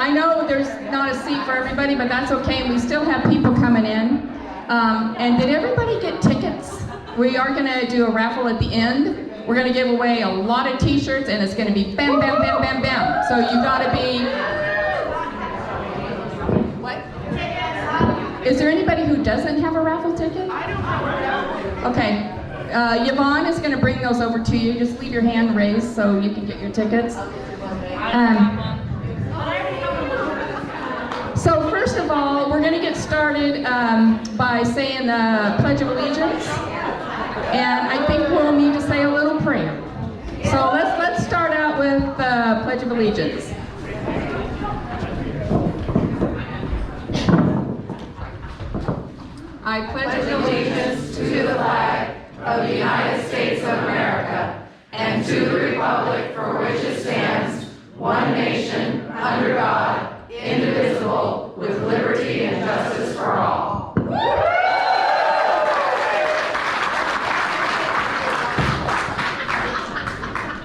I know there's not a seat for everybody, but that's okay. We still have people coming in. And did everybody get tickets? We are going to do a raffle at the end. We're going to give away a lot of t-shirts, and it's going to be bam, bam, bam, bam, bam. So you got to be... What? Is there anybody who doesn't have a raffle ticket? I don't have a raffle. Okay. Yvonne is going to bring those over to you. Just leave your hand raised so you can get your tickets. So first of all, we're going to get started by saying the Pledge of Allegiance. And I think we'll need to say a little prayer. So let's start out with the Pledge of Allegiance. I pledge allegiance to the flag of the United States of America and to the republic for which it stands, one nation, under God, indivisible, with liberty and justice for all.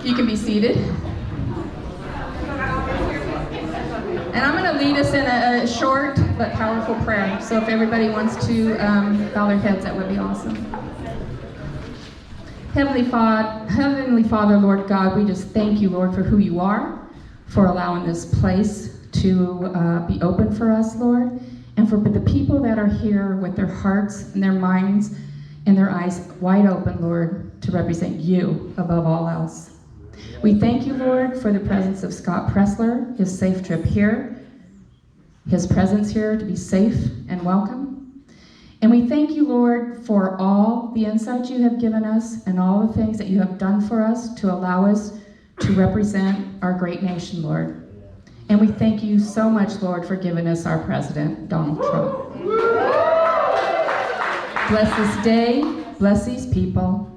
You can be seated. And I'm going to lead us in a short but powerful prayer. So if everybody wants to bow their heads, that would be awesome. Heavenly Father, Lord God, we just thank you, Lord, for who you are, for allowing this place to be open for us, Lord, and for the people that are here with their hearts and their minds and their eyes wide open, Lord, to represent you above all else. We thank you, Lord, for the presence of Scott Presler, his safe trip here, his presence here to be safe and welcome. And we thank you, Lord, for all the insight you have given us and all the things that you have done for us to allow us to represent our great nation, Lord. And we thank you so much, Lord, for giving us our president, Donald Trump. Bless this day, bless these people,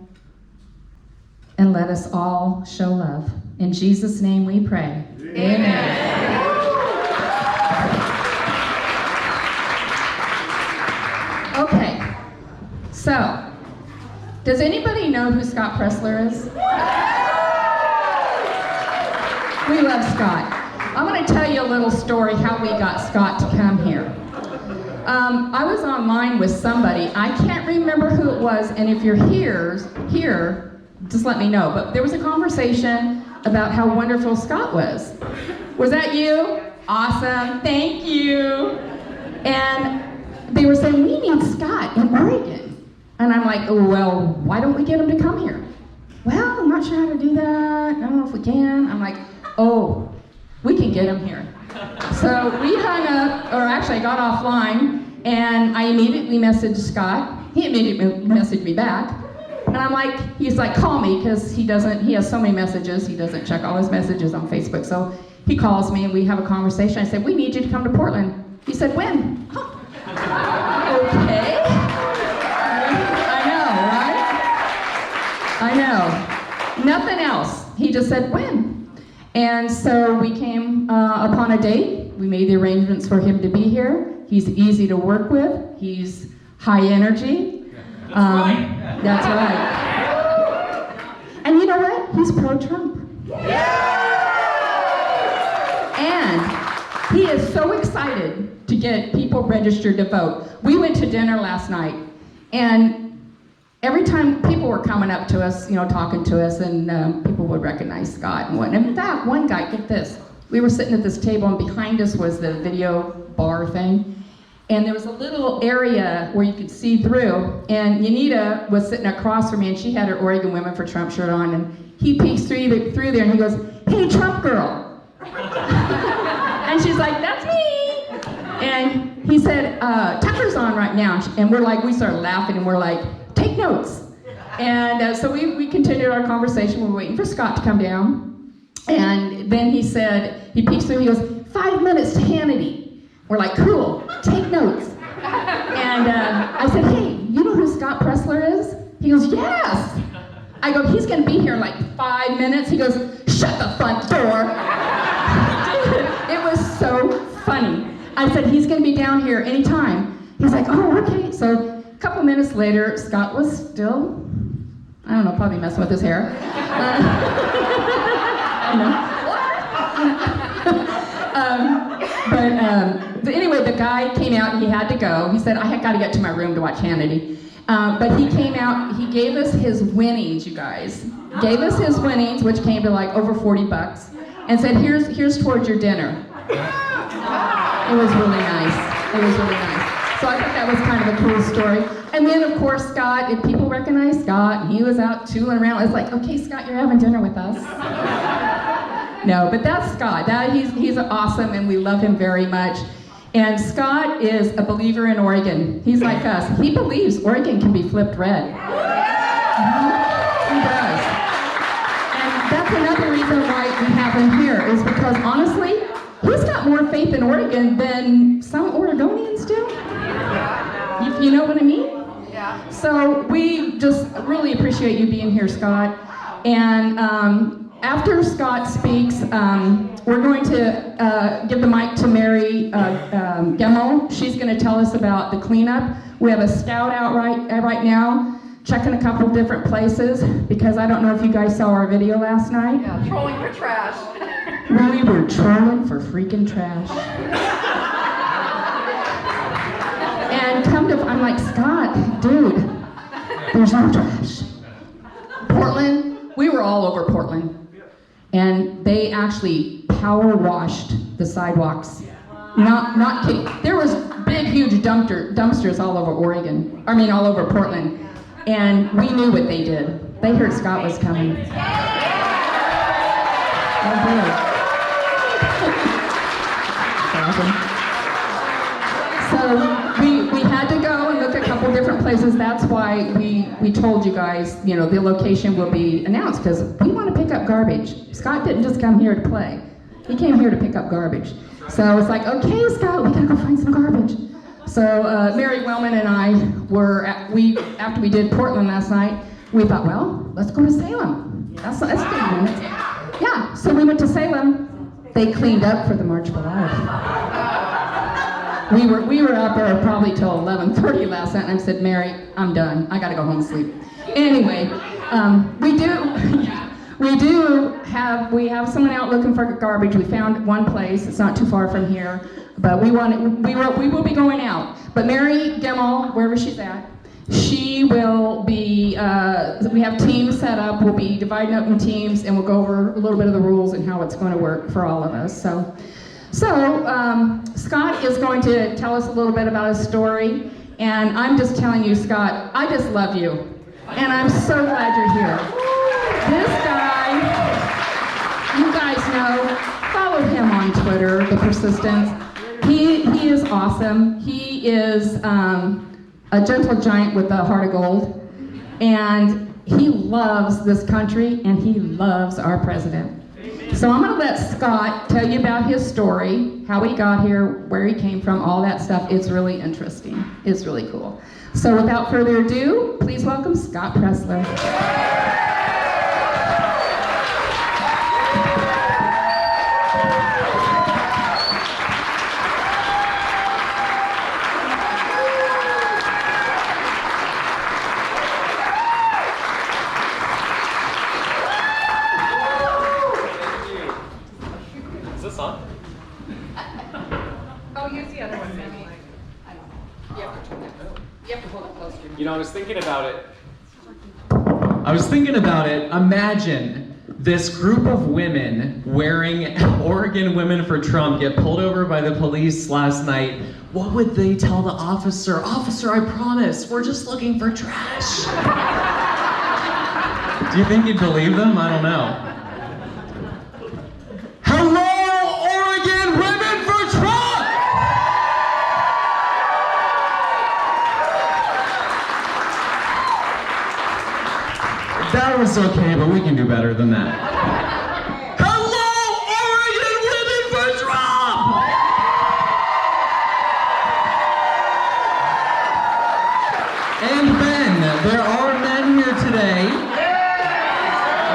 and let us all show love. In Jesus' name we pray. Amen. Okay, so, does anybody know who Scott Presler is? We love Scott. I'm going to tell you a little story how we got Scott to come here. I was online with somebody. I can't remember who it was, and if you're here, just let me know. But there was a conversation about how wonderful Scott was. Was that you? Awesome. Thank you. And they were saying, we need Scott in Oregon. And I'm like, oh, well, why don't we get him to come here? Well, I'm not sure how to do that. I don't know if we can. I'm like, oh, we can get him here. So we hung up, or actually I got offline, and I immediately messaged Scott. He immediately messaged me back. And I'm like, he's like, call me, because he has so many messages, he doesn't check all his messages on Facebook. So he calls me and we have a conversation. I said, we need you to come to Portland. He said, when? Huh. Okay. I know. Nothing else. He just said, when? And so we came upon a date. We made the arrangements for him to be here. He's easy to work with. He's high energy. That's right. And you know what? He's pro-Trump. And he is so excited to get people registered to vote. We went to dinner last night, and every time people were coming up to us, talking to us, and people would recognize Scott and whatnot. In fact, one guy, get this, we were sitting at this table, and behind us was the video bar thing. And there was a little area where you could see through, and Yanita was sitting across from me, and she had her Oregon Women for Trump shirt on, and he peeks through there, and he goes, hey, Trump girl. And she's like, that's me. And he said, Tucker's on right now. And we started laughing, and we're like, take notes. And so we continued our conversation. We were waiting for Scott to come down. And then he said, he peeks through, he goes, 5 minutes to Hannity. We're like, cool, take notes. And I said, hey, you know who Scott Presler is? He goes, yes. I go, he's gonna be here in like 5 minutes. He goes, shut the front door. It was so funny. I said, he's gonna be down here anytime. He's like, oh, okay. So a couple minutes later, Scott was still, I don't know, probably messing with his hair. guy came out, he had to go. He said, I had got to get to my room to watch Hannity. But he came out, he gave us his winnings, you guys. Gave us his winnings, which came to like over 40 bucks, and said, here's towards your dinner. It was really nice. It was really nice. So I thought that was kind of a cool story. And then, of course, Scott, if people recognize Scott, he was out tooling around. It's like, okay, Scott, you're having dinner with us. No, but that's Scott. He's awesome, and we love him very much. And Scott is a believer in Oregon. He's like us. He believes Oregon can be flipped red. He does. And that's another reason why we have him here, is because, honestly, he's got more faith in Oregon than some Oregonians do. You know what I mean? Yeah. So we just really appreciate you being here, Scott. And after Scott speaks, we're going to give the mic to Mary Gemmel. She's going to tell us about the cleanup. We have a scout out right now, checking a couple different places, because I don't know if you guys saw our video last night. Yeah, trolling for trash. We were trolling for freaking trash. And I'm like, Scott, dude, there's no trash. Portland, we were all over Portland. And they actually power washed the sidewalks. Not kidding. There was big, huge dumpsters all over all over Portland. And we knew what they did. They heard Scott was coming. So we had to go and look at a couple different places. That's why we told you guys, the location will be announced, because we want to pick up garbage. Scott didn't just come here to play. He came here to pick up garbage. So it's like, okay, Scott, we gotta go find some garbage. So Mary Wellman and I after we did Portland last night, we thought, well, let's go to Salem. That's good. Yeah, so we went to Salem. They cleaned up for the March for Life. We were out there probably till 11:30 last night, and I said, Mary, I'm done. I gotta go home and sleep. Anyway, we have someone out looking for garbage. We found one place. It's not too far from here, but we will be going out. But Mary Gemmel, wherever she's at, she will be. We have teams set up. We'll be dividing up in teams, and we'll go over a little bit of the rules and how it's going to work for all of us. So Scott is going to tell us a little bit about his story, and I'm just telling you, Scott, I just love you, and I'm so glad you're here. This guy, you guys know, follow him on Twitter, The Persistence. He is awesome. He is a gentle giant with a heart of gold, and he loves this country, and he loves our president. So I'm going to let Scott tell you about his story, how he got here, where he came from, all that stuff. It's really interesting. It's really cool. So without further ado, please welcome Scott Presler. I was thinking about it. Imagine this group of women wearing Oregon Women for Trump get pulled over by the police last night. What would they tell the officer? Officer, I promise, we're just looking for trash. Do you think he'd believe them? I don't know. Hello, Oregon Women for Trump! That was okay, but we can do better than that. Hello, Oregon Women for Trump! And men, there are men here today.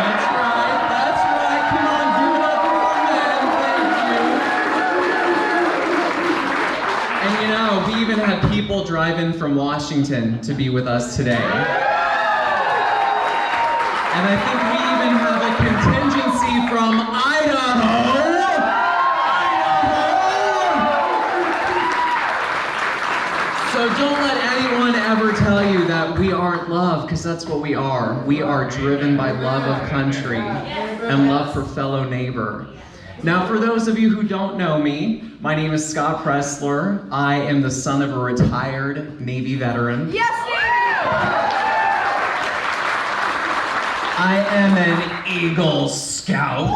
That's right, come on, give it up for our men, thank you. And we even had people drive in from Washington to be with us today. And I think we even have a contingency from Idaho. aren't love, because that's what we are. We are driven by love of country and love for fellow neighbor. Now, for those of you who don't know me, my name is Scott Presler. I am the son of a retired Navy veteran. Yes, I am an Eagle Scout.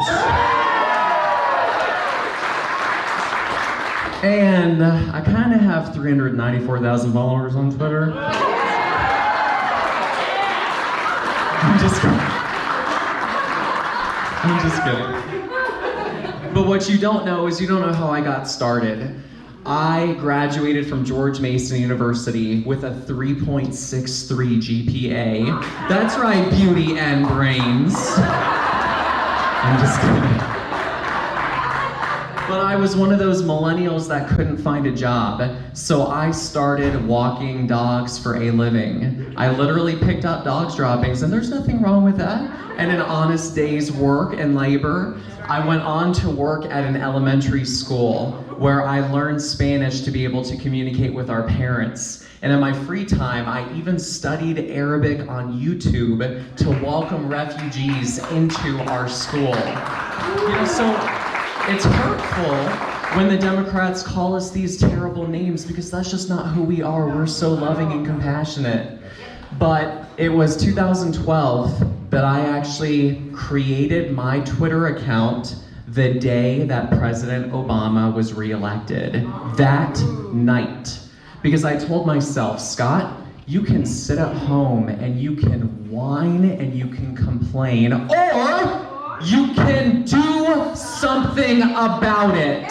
And I kind of have 394,000 followers on Twitter. I'm just kidding. But what you don't know is you don't know how I got started. I graduated from George Mason University with a 3.63 GPA. That's right, beauty and brains. I'm just kidding. But I was one of those millennials that couldn't find a job, so I started walking dogs for a living. I literally picked up dogs droppings, and there's nothing wrong with that. And an honest day's work and labor. I went on to work at an elementary school where I learned Spanish to be able to communicate with our parents. And in my free time, I even studied Arabic on YouTube to welcome refugees into our school. You know, so it's hurtful when the Democrats call us these terrible names, because that's just not who we are. We're so loving and compassionate. But it was 2012 that I actually created my Twitter account the day that President Obama was reelected. That night. Because I told myself, Scott, you can sit at home and you can whine and you can complain, or you can do something about it.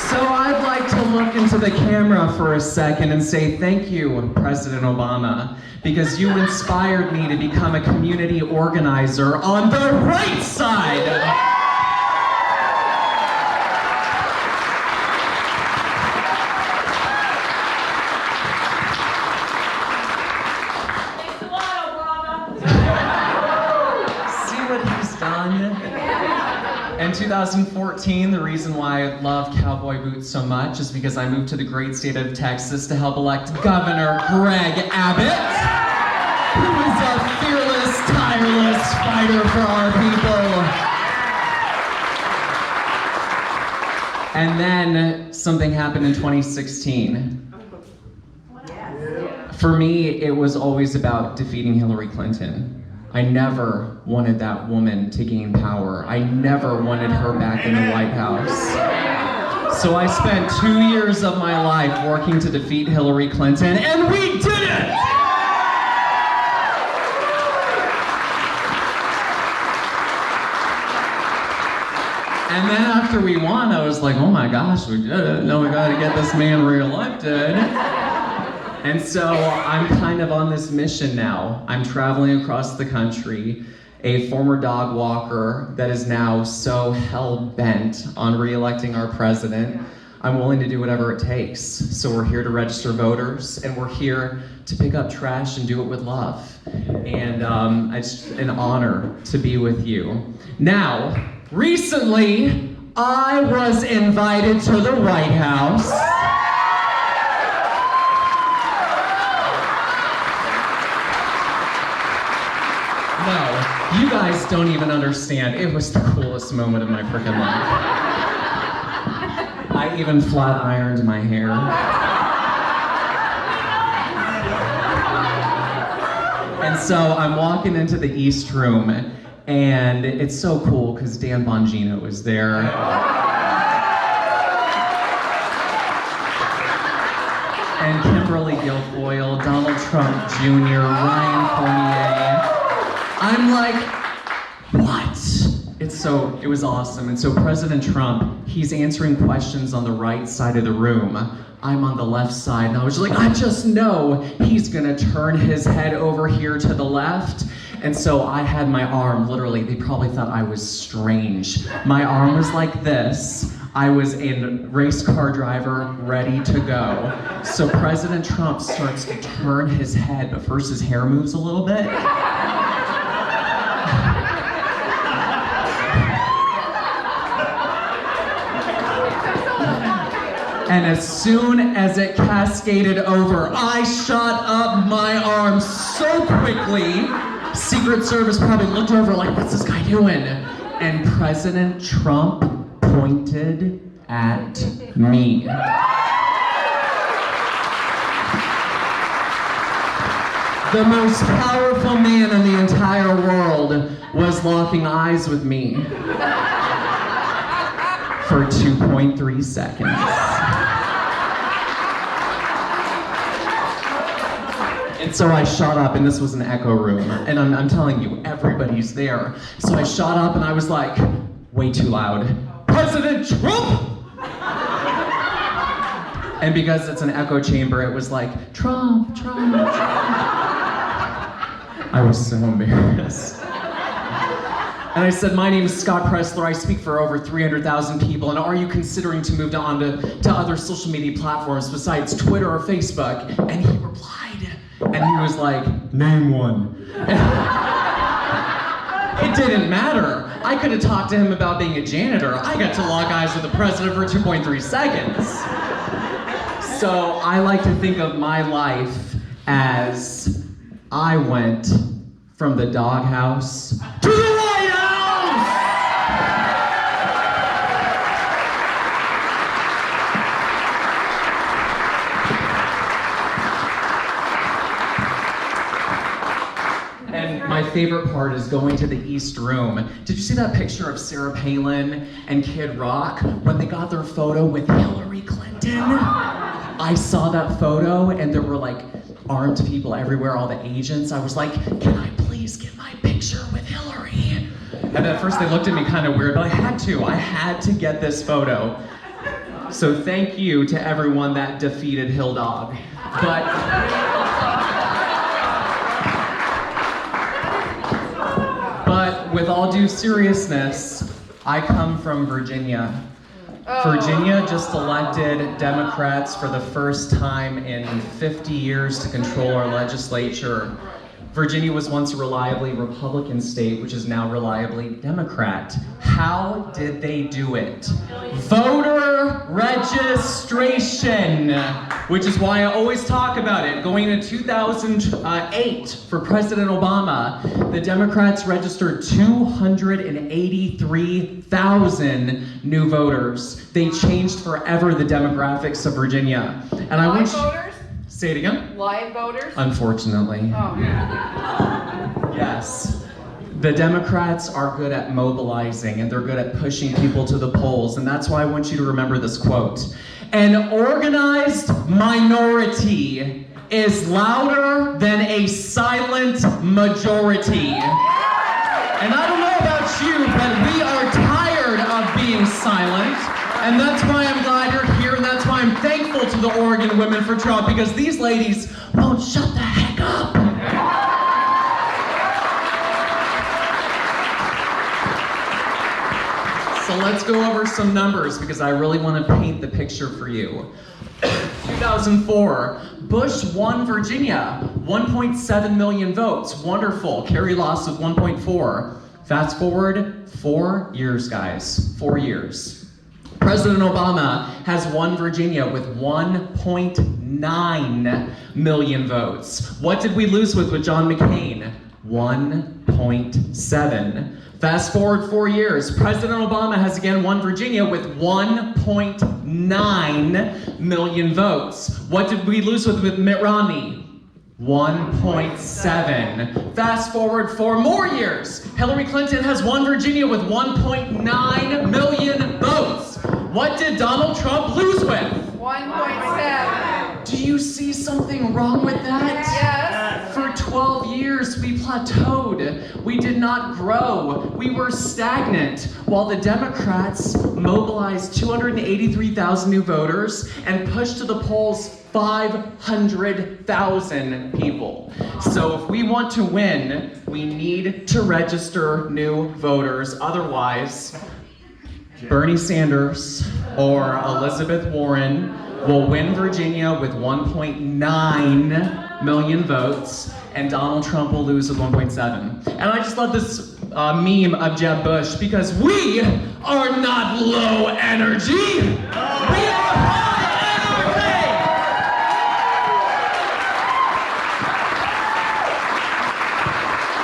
So I'd like to look into the camera for a second and say thank you, President Obama, because you inspired me to become a community organizer on the right side. In 2014, the reason why I love cowboy boots so much is because I moved to the great state of Texas to help elect Governor Greg Abbott, who is a fearless, tireless fighter for our people. And then something happened in 2016. For me, it was always about defeating Hillary Clinton. I never wanted that woman to gain power. I never wanted her back in the White House. So I spent 2 years of my life working to defeat Hillary Clinton, and we did it! And then after we won, I was like, oh my gosh, we did it. Now we gotta get this man reelected. And so I'm kind of on this mission now. I'm traveling across the country, a former dog walker that is now so hell-bent on re-electing our president. I'm willing to do whatever it takes. So we're here to register voters, and we're here to pick up trash and do it with love. And it's an honor to be with you. Now, recently, I was invited to the White House. No, you guys don't even understand. It was the coolest moment of my freaking life. I even flat ironed my hair. And so I'm walking into the East Room, and it's so cool because Dan Bongino was there. And Kimberly Guilfoyle, Donald Trump Jr., Ryan Fournier. I'm like, what? It was awesome. And so President Trump, he's answering questions on the right side of the room. I'm on the left side, and I was like, I just know he's gonna turn his head over here to the left. And so I had my arm, literally, they probably thought I was strange. My arm was like this. I was a race car driver ready to go. So President Trump starts to turn his head, but first his hair moves a little bit. And as soon as it cascaded over, I shot up my arm so quickly, Secret Service probably looked over like, what's this guy doing? And President Trump pointed at me. The most powerful man in the entire world was locking eyes with me for 2.3 seconds. And so I shot up, and this was an echo room, and I'm telling you, everybody's there. So I shot up, and I was like, way too loud, President Trump! And because it's an echo chamber, it was like, Trump, Trump, Trump. I was so embarrassed. And I said, my name is Scott Presler. I speak for over 300,000 people. And are you considering to move on to other social media platforms besides Twitter or Facebook? And he replied, and he was like, name one. It didn't matter. I could have talked to him about being a janitor. I got to lock eyes with the president for 2.3 seconds. So I like to think of my life as I went from the doghouse to the White House! And my favorite part is going to the East Room. Did you see that picture of Sarah Palin and Kid Rock when they got their photo with Hillary Clinton? I saw that photo and there were like armed people everywhere, all the agents. I was like, can I please get my picture with Hillary? And at first they looked at me kind of weird, but I had to get this photo. So thank you to everyone that defeated Hill Dog. But with all due seriousness, I come from Virginia. Virginia just elected Democrats for the first time in 50 years to control our legislature. Virginia was once a reliably Republican state, which is now reliably Democrat. How did they do it? Voter registration, which is why I always talk about it. Going into 2008 for President Obama, the Democrats registered 283,000 new voters. They changed forever the demographics of Virginia. And I want voters? Say it again? Live voters? Unfortunately. Oh. Yes. The Democrats are good at mobilizing and they're good at pushing people to the polls. And that's why I want you to remember this quote. An organized minority is louder than a silent majority. And I don't know about you, but we are tired of being silent. And that's why I'm glad you're here, and that's why I'm thankful to the Oregon Women for Trump, because these ladies won't shut the heck up. So let's go over some numbers, because I really want to paint the picture for you. 2004, Bush won Virginia, 1.7 million votes. Wonderful. Kerry lost with 1.4. Fast forward 4 years, guys. 4 years. President Obama has won Virginia with 1.9 million votes. What did we lose with John McCain? 1.7. Fast forward 4 years, President Obama has again won Virginia with 1.9 million votes. What did we lose with Mitt Romney? 1.7. Fast forward 4 more years, Hillary Clinton has won Virginia with 1.9 million votes. What did Donald Trump lose with? 1.7. Do you see something wrong with that? Yes. For 12 years, we plateaued. We did not grow. We were stagnant, while the Democrats mobilized 283,000 new voters and pushed to the polls 500,000 people. So if we want to win, we need to register new voters. Otherwise, Bernie Sanders or Elizabeth Warren will win Virginia with 1.9 million votes, and Donald Trump will lose with 1.7. And I just love this meme of Jeb Bush, because we are not low energy. We are high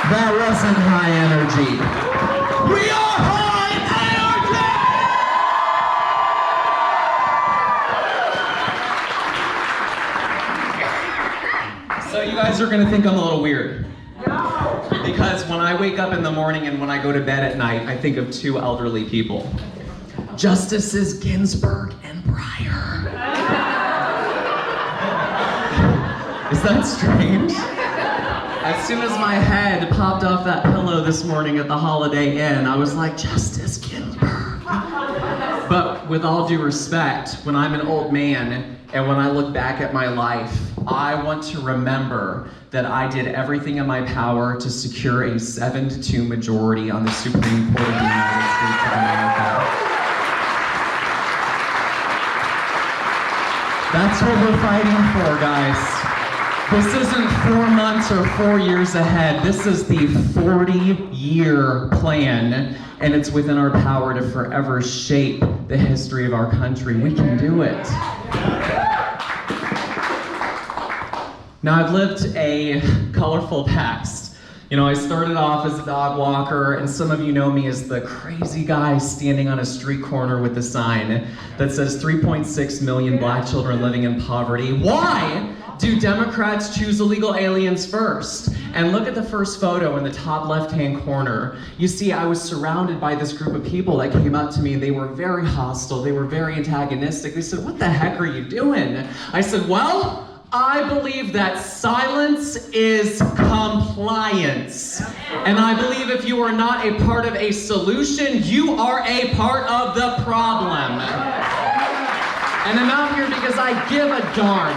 That wasn't high energy. We are high energy! So you guys are gonna think I'm a little weird. No! Because when I wake up in the morning and when I go to bed at night, I think of two elderly people. Justices Ginsburg and Breyer. Is that strange? As soon as my head popped off that pillow this morning at the Holiday Inn, I was like, Justice Ginsburg. But with all due respect, when I'm an old man and when I look back at my life, I want to remember that I did everything in my power to secure a 7-2 majority on the Supreme Court of the United States of America. That's what we're fighting for, guys. This isn't 4 months or 4 years ahead. This is the 40-year plan, and it's within our power to forever shape the history of our country. We can do it. Now, I've lived a colorful past. You know, I started off as a dog walker, and some of you know me as the crazy guy standing on a street corner with a sign that says 3.6 million black children living in poverty. Why do Democrats choose illegal aliens first? And look at the first photo in the top left-hand corner. You see, I was surrounded by this group of people that came up to me, and they were very hostile, they were very antagonistic. They said, "What the heck are you doing?" I said, "Well, I believe that silence is compliance. And I believe if you are not a part of a solution, you are a part of the problem." And I'm out here because I give a darn.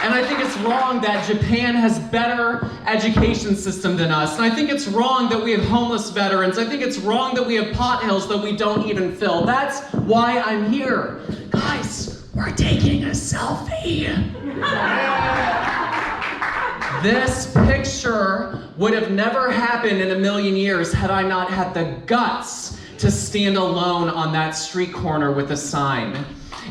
And I think it's wrong that Japan has better education system than us. And I think it's wrong that we have homeless veterans. I think it's wrong that we have pothills that we don't even fill. That's why I'm here. Guys, we're taking a selfie. This picture would have never happened in a million years had I not had the guts to stand alone on that street corner with a sign.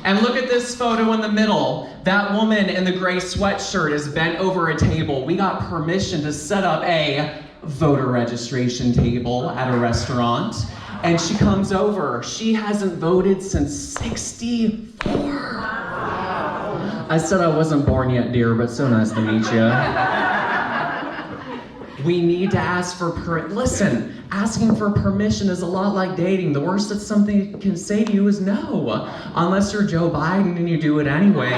And look at this photo in the middle. That woman in the gray sweatshirt is bent over a table. We got permission to set up a voter registration table at a restaurant. And she comes over. She hasn't voted since '64. I said I wasn't born yet, dear, but so nice to meet you. We need to ask for listen, asking for permission is a lot like dating. The worst that something can say to you is no, unless you're Joe Biden and you do it anyway.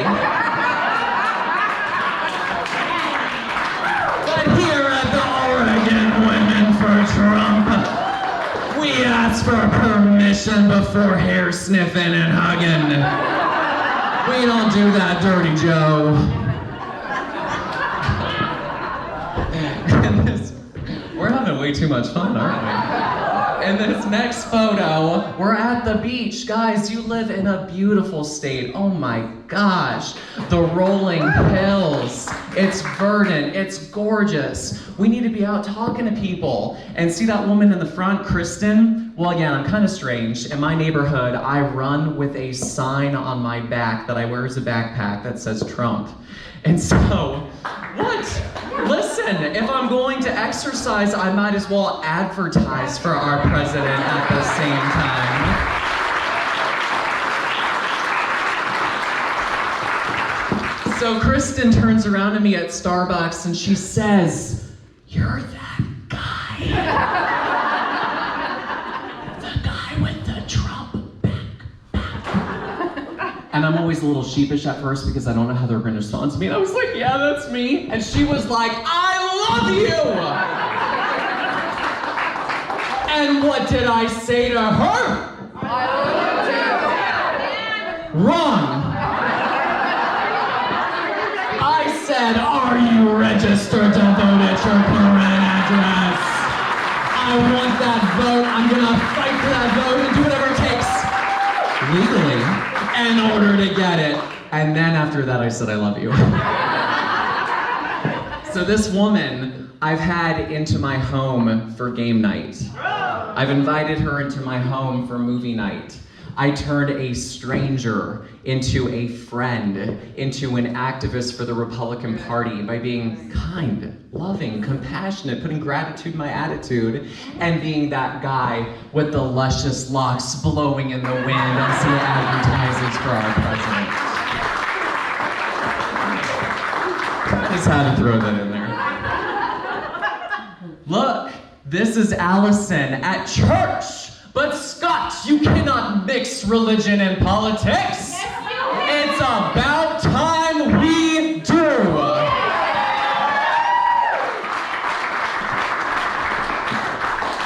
But here at the Oregon Women for Trump, we ask for permission before hair sniffing and hugging. We don't do that, Dirty Joe. We're having way too much fun, aren't we? In this next photo, we're at the beach. Guys, you live in a beautiful state. Oh my gosh. The rolling hills. It's verdant. It's gorgeous. We need to be out talking to people. And see that woman in the front, Kristen? Well, again, I'm kind of strange. In my neighborhood, I run with a sign on my back that I wear as a backpack that says Trump. And so, what? Listen, if I'm going to exercise, I might as well advertise for our president at the same time. So Kristen turns around to me at Starbucks and she says, "You're that guy." The guy with the Trump backpack. And I'm always a little sheepish at first because I don't know how they're going to respond to me. And I was like, "Yeah, that's me." And she was like, "I love you." And what did I say to her? I love you. Wrong. I said, "Are you registered to vote at your current address? I want that vote. I'm gonna fight for that vote and do whatever it takes legally in order to get it." And then after that, I said, "I love you." So this woman I've had into my home for game night. I've invited her into my home for movie night. I turned a stranger into a friend, into an activist for the Republican Party by being kind, loving, compassionate, putting gratitude in my attitude, and being that guy with the luscious locks blowing in the wind as he advertises for our president. I just had to throw that in there. Look, this is Allison at church. But Scott, you cannot mix religion and politics. It's about time we do.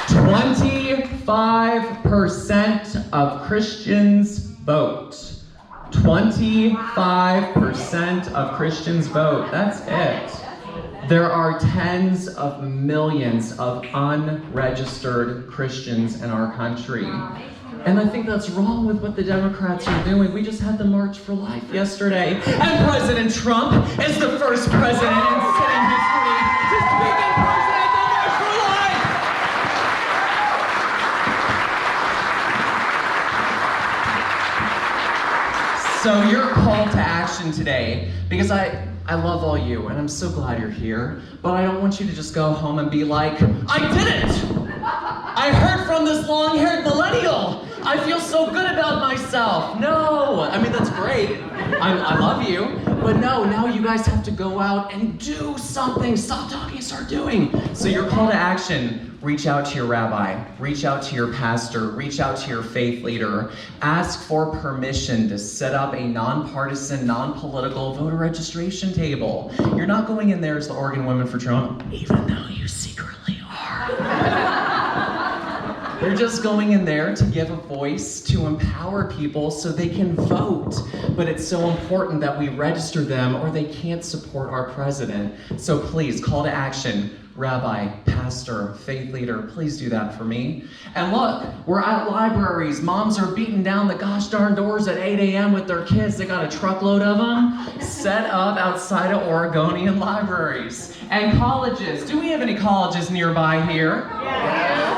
25% of Christians vote. 25% of Christians vote. That's it. There are tens of millions of unregistered Christians in our country. And I think that's wrong with what the Democrats are doing. We just had the March for Life yesterday. And President Trump is the first president in Senate history to speak in person at the March for Life. So your call to action today, because I love all you, and I'm so glad you're here, but I don't want you to just go home and be like, I did it! I heard from this long-haired millennial! I feel so good about myself! No! I mean, that's great. I love you, but no, now you guys have to go out and do something. Stop talking, start doing. So your call to action, reach out to your rabbi, reach out to your pastor, reach out to your faith leader, ask for permission to set up a nonpartisan, non-political voter registration table. You're not going in there as the Oregon Women for Trump, even though you secretly are. You're just going in there to give a voice, to empower people so they can vote. But it's so important that we register them or they can't support our president. So please, call to action. Rabbi, pastor, faith leader, please do that for me. And look, we're at libraries. Moms are beating down the gosh darn doors at 8 a.m. with their kids. They got a truckload of them set up outside of Oregonian libraries. And colleges. Do we have any colleges nearby here? Yes.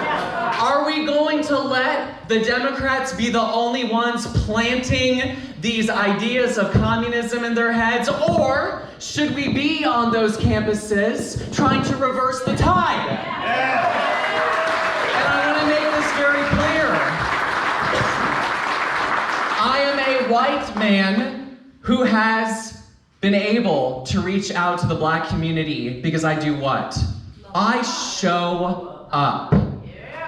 Are we going to let the Democrats be the only ones planting these ideas of communism in their heads? Or should we be on those campuses trying to reverse the tide? Yeah. And I want to make this very clear. I am a white man who has been able to reach out to the black community because I do what? I show up.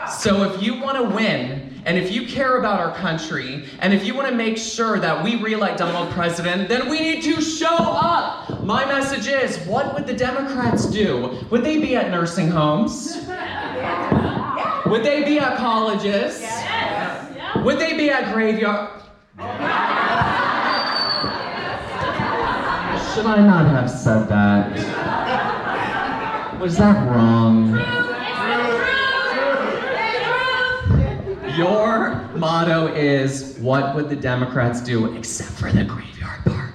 So if you want to win, and if you care about our country, and if you want to make sure that we re-elect Donald president, then we need to show up. My message is, what would the Democrats do? Would they be at nursing homes? Would they be at colleges? Would they be at graveyard? Should I not have said that? Was that wrong? Your motto is, what would the Democrats do, except for the graveyard part?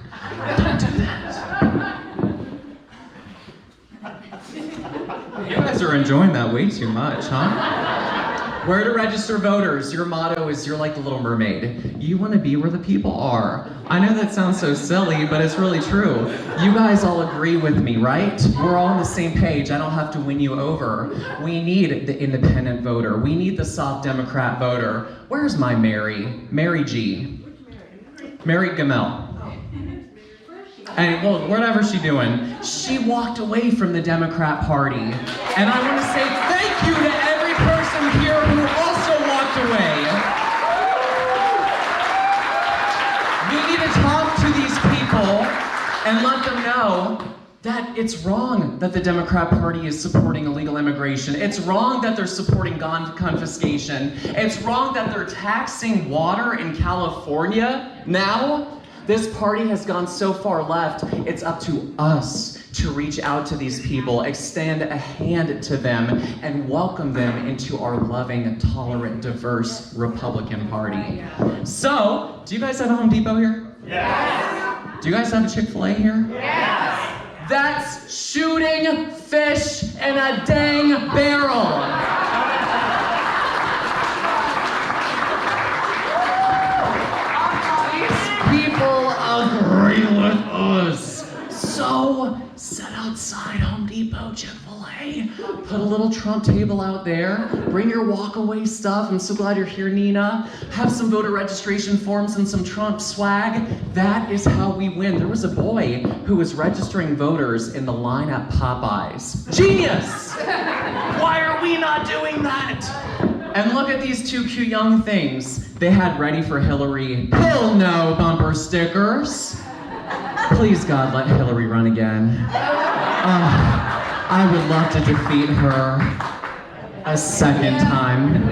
Don't do that. You guys are enjoying that way too much, huh? Where to register voters? Your motto is, you're like the Little Mermaid. You want to be where the people are. I know that sounds so silly, but it's really true. You guys all agree with me, right? We're all on the same page. I don't have to win you over. We need the independent voter. We need the soft Democrat voter. Where's my Mary? Mary G. Mary Gamel. And well, whatever she's doing, she walked away from the Democrat Party. And I want to say thank you to every person here who also walked away. We need to talk to these people and let them know that it's wrong that the Democrat Party is supporting illegal immigration. It's wrong that they're supporting gun confiscation. It's wrong that they're taxing water in California now. This party has gone so far left, it's up to us to reach out to these people, extend a hand to them, and welcome them into our loving, tolerant, diverse Republican Party. So, do you guys have a Home Depot here? Yes. Do you guys have a Chick-fil-A here? Yes. That's shooting fish in a dang barrel. outside Home Depot, Chick-fil-A. Put a little Trump table out there. Bring your walk-away stuff. I'm so glad you're here, Nina. Have some voter registration forms and some Trump swag. That is how we win. There was a boy who was registering voters in the line at Popeyes. Genius! Why are we not doing that? And look at these two cute young things. They had Ready for Hillary, Hell No bumper stickers. Please, God, let Hillary run again. I would love to defeat her a second time.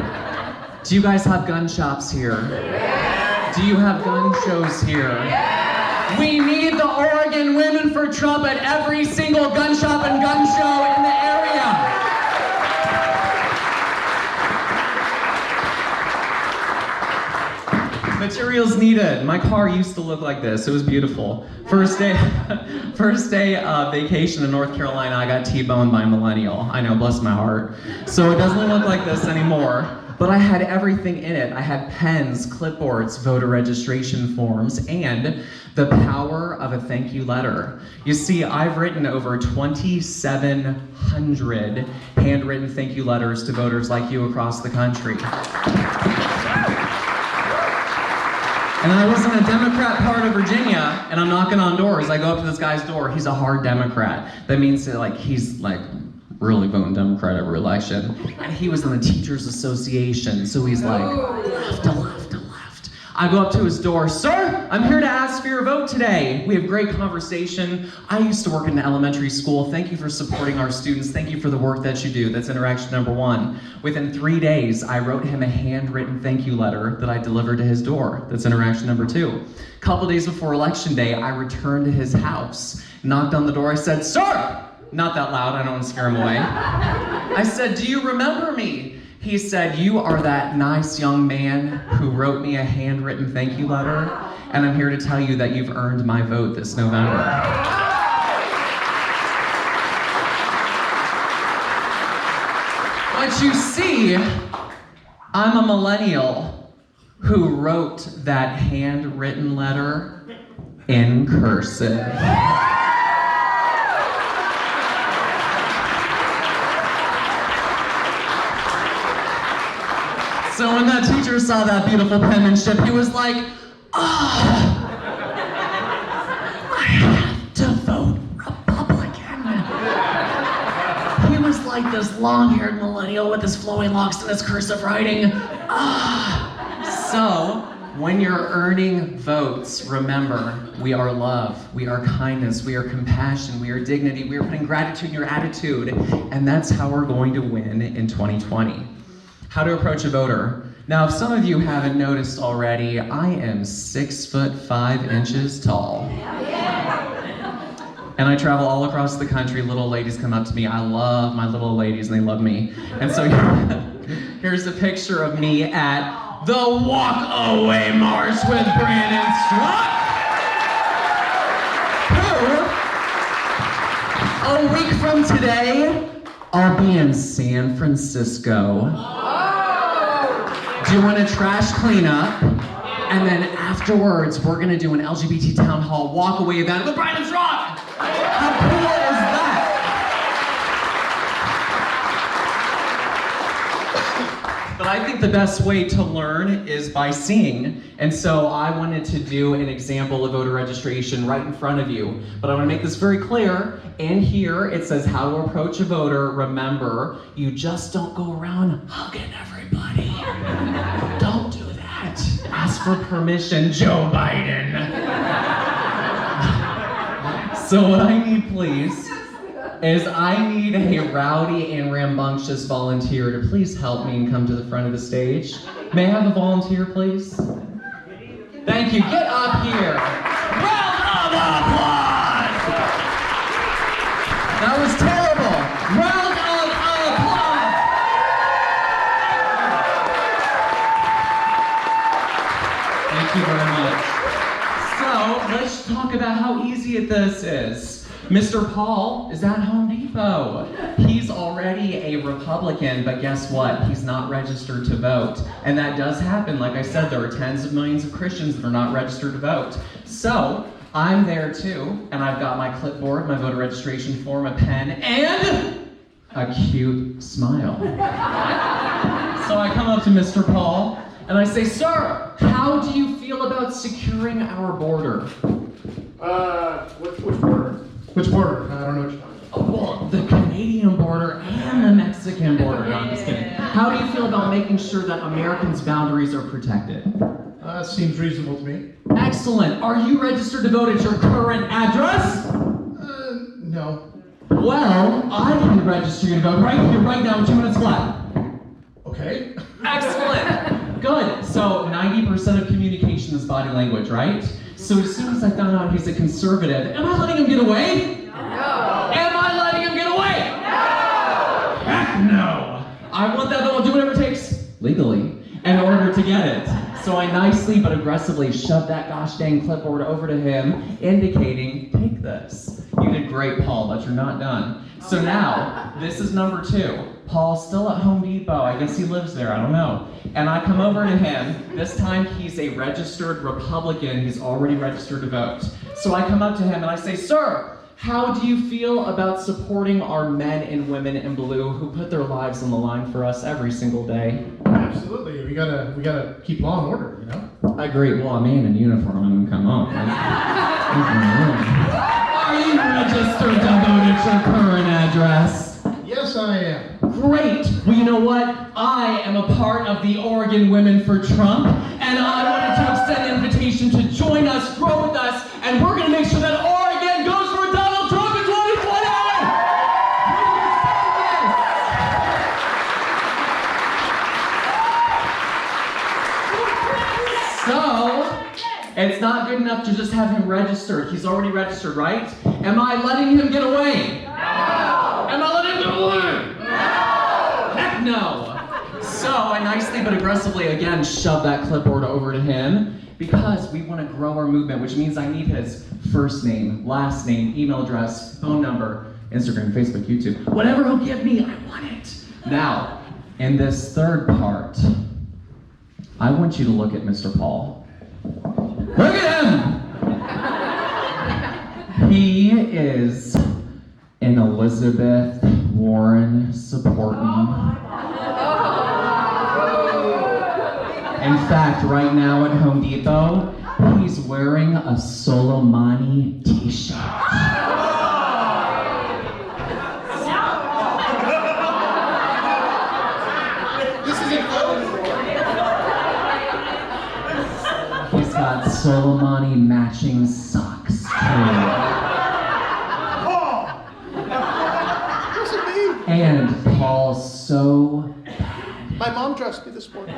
Do you guys have gun shops here? Do you have gun shows here? We need the Oregon Women for Trump at every single gun shop and gun show in the area. Materials needed. My car used to look like this. It was beautiful. First day vacation in North Carolina, I got T-boned by a millennial. I know, bless my heart. So it doesn't look like this anymore. But I had everything in it. I had pens, clipboards, voter registration forms, and the power of a thank you letter. You see, I've written over 2,700 handwritten thank you letters to voters like you across the country. And I was in a Democrat part of Virginia, and I'm knocking on doors. I go up to this guy's door. He's a hard Democrat. That means that, he's really voting Democrat every election. And he was in the Teachers Association, so he's left. I go up to his door. Sir, I'm here to ask for your vote today. We have great conversation. I used to work in an elementary school. Thank you for supporting our students. Thank you for the work that you do. That's interaction number one. Within 3 days, I wrote him a handwritten thank you letter that I delivered to his door. That's interaction number two. A couple days before election day, I returned to his house, knocked on the door. I said, sir, not that loud, I don't want to scare him away. I said, do you remember me? He said, you are that nice young man who wrote me a handwritten thank you letter, and I'm here to tell you that you've earned my vote this November. But you see, I'm a millennial who wrote that handwritten letter in cursive. So when that teacher saw that beautiful penmanship, he was like, I have to vote Republican. He was like this long-haired millennial with his flowing locks and his cursive writing. So when you're earning votes, remember, we are love, we are kindness, we are compassion, we are dignity, we are putting gratitude in your attitude, and that's how we're going to win in 2020. How to approach a voter. Now, if some of you haven't noticed already, I am 6'5" tall. And I travel all across the country. Little ladies come up to me. I love my little ladies, and they love me. And so here's a picture of me at the Walk Away March with Brandon Struck. Who, a week from today, I'll be in San Francisco. Doing a trash cleanup, and then afterwards we're gonna do an LGBT town hall walk-away event with Brandon's Rock. How cool is that? But I think the best way to learn is by seeing, and so I wanted to do an example of voter registration right in front of you. But I want to make this very clear. In here it says how to approach a voter. Remember, you just don't go around hugging everybody. Don't do that. Ask for permission, Joe Biden. So what I need, please, is I need a rowdy and rambunctious volunteer to please help me and come to the front of the stage. May I have a volunteer, please? Thank you. Get up here. Round of applause. That was terrible. Round of applause. Thank you very much. So let's talk about how easy this is. Mr. Paul is at Home Depot. He's already a Republican, but guess what? He's not registered to vote. And that does happen. Like I said, there are tens of millions of Christians that are not registered to vote. So I'm there too, and I've got my clipboard, my voter registration form, a pen, and a cute smile. So I come up to Mr. Paul, and I say, "Sir, how do you feel about securing our border?" Which border? Which border? I don't know what you're talking about. Oh, well, the Canadian border and the Mexican border. No, I'm just kidding. How do you feel about making sure that Americans' boundaries are protected? Seems reasonable to me. Excellent. Are you registered to vote at your current address? No. Well, I can register you to vote right here, right now, in 2 minutes flat. Okay. Excellent. Good. So 90% of communication is body language, right? So as soon as I found out he's a conservative, am I letting him get away? No. Am I letting him get away? No. Heck no. I want that vote. I'll do whatever it takes, legally, in order to get it. So I nicely but aggressively shoved that gosh dang clipboard over to him, indicating, take this. You did great, Paul, but you're not done. So now, this is number 2. Paul's still at Home Depot. I guess he lives there, I don't know. And I come over to him. This time he's a registered Republican. He's already registered to vote. So I come up to him and I say, "Sir, how do you feel about supporting our men and women in blue who put their lives on the line for us every single day?" Absolutely. We gotta keep law and order, you know? I agree. Well, a man in uniform, I mean, come on. Are you registered to vote at your current address? Yes, I am. Great. Well, you know what? I am a part of the Oregon Women for Trump, and I wanted to extend an invitation to join us, grow with us, and we're going to make sure that Oregon goes for Donald Trump in 2020! So, it's not good enough to just have him registered. He's already registered, right? Am I letting him get away? No. Am I letting him get away? No. Heck no. So I nicely but aggressively again shoved that clipboard over to him because we want to grow our movement, which means I need his first name, last name, email address, phone number, Instagram, Facebook, YouTube. Whatever he'll give me, I want it. Now, in this third part, I want you to look at Mr. Paul. Look at him! He is an Elizabeth Warren supporting. In fact, right now at Home Depot, he's wearing a Soleimani t-shirt. This isn't good. He's got Soleimani matching socks too. Paul! What's it mean? And Paul's so My mom dressed me this morning.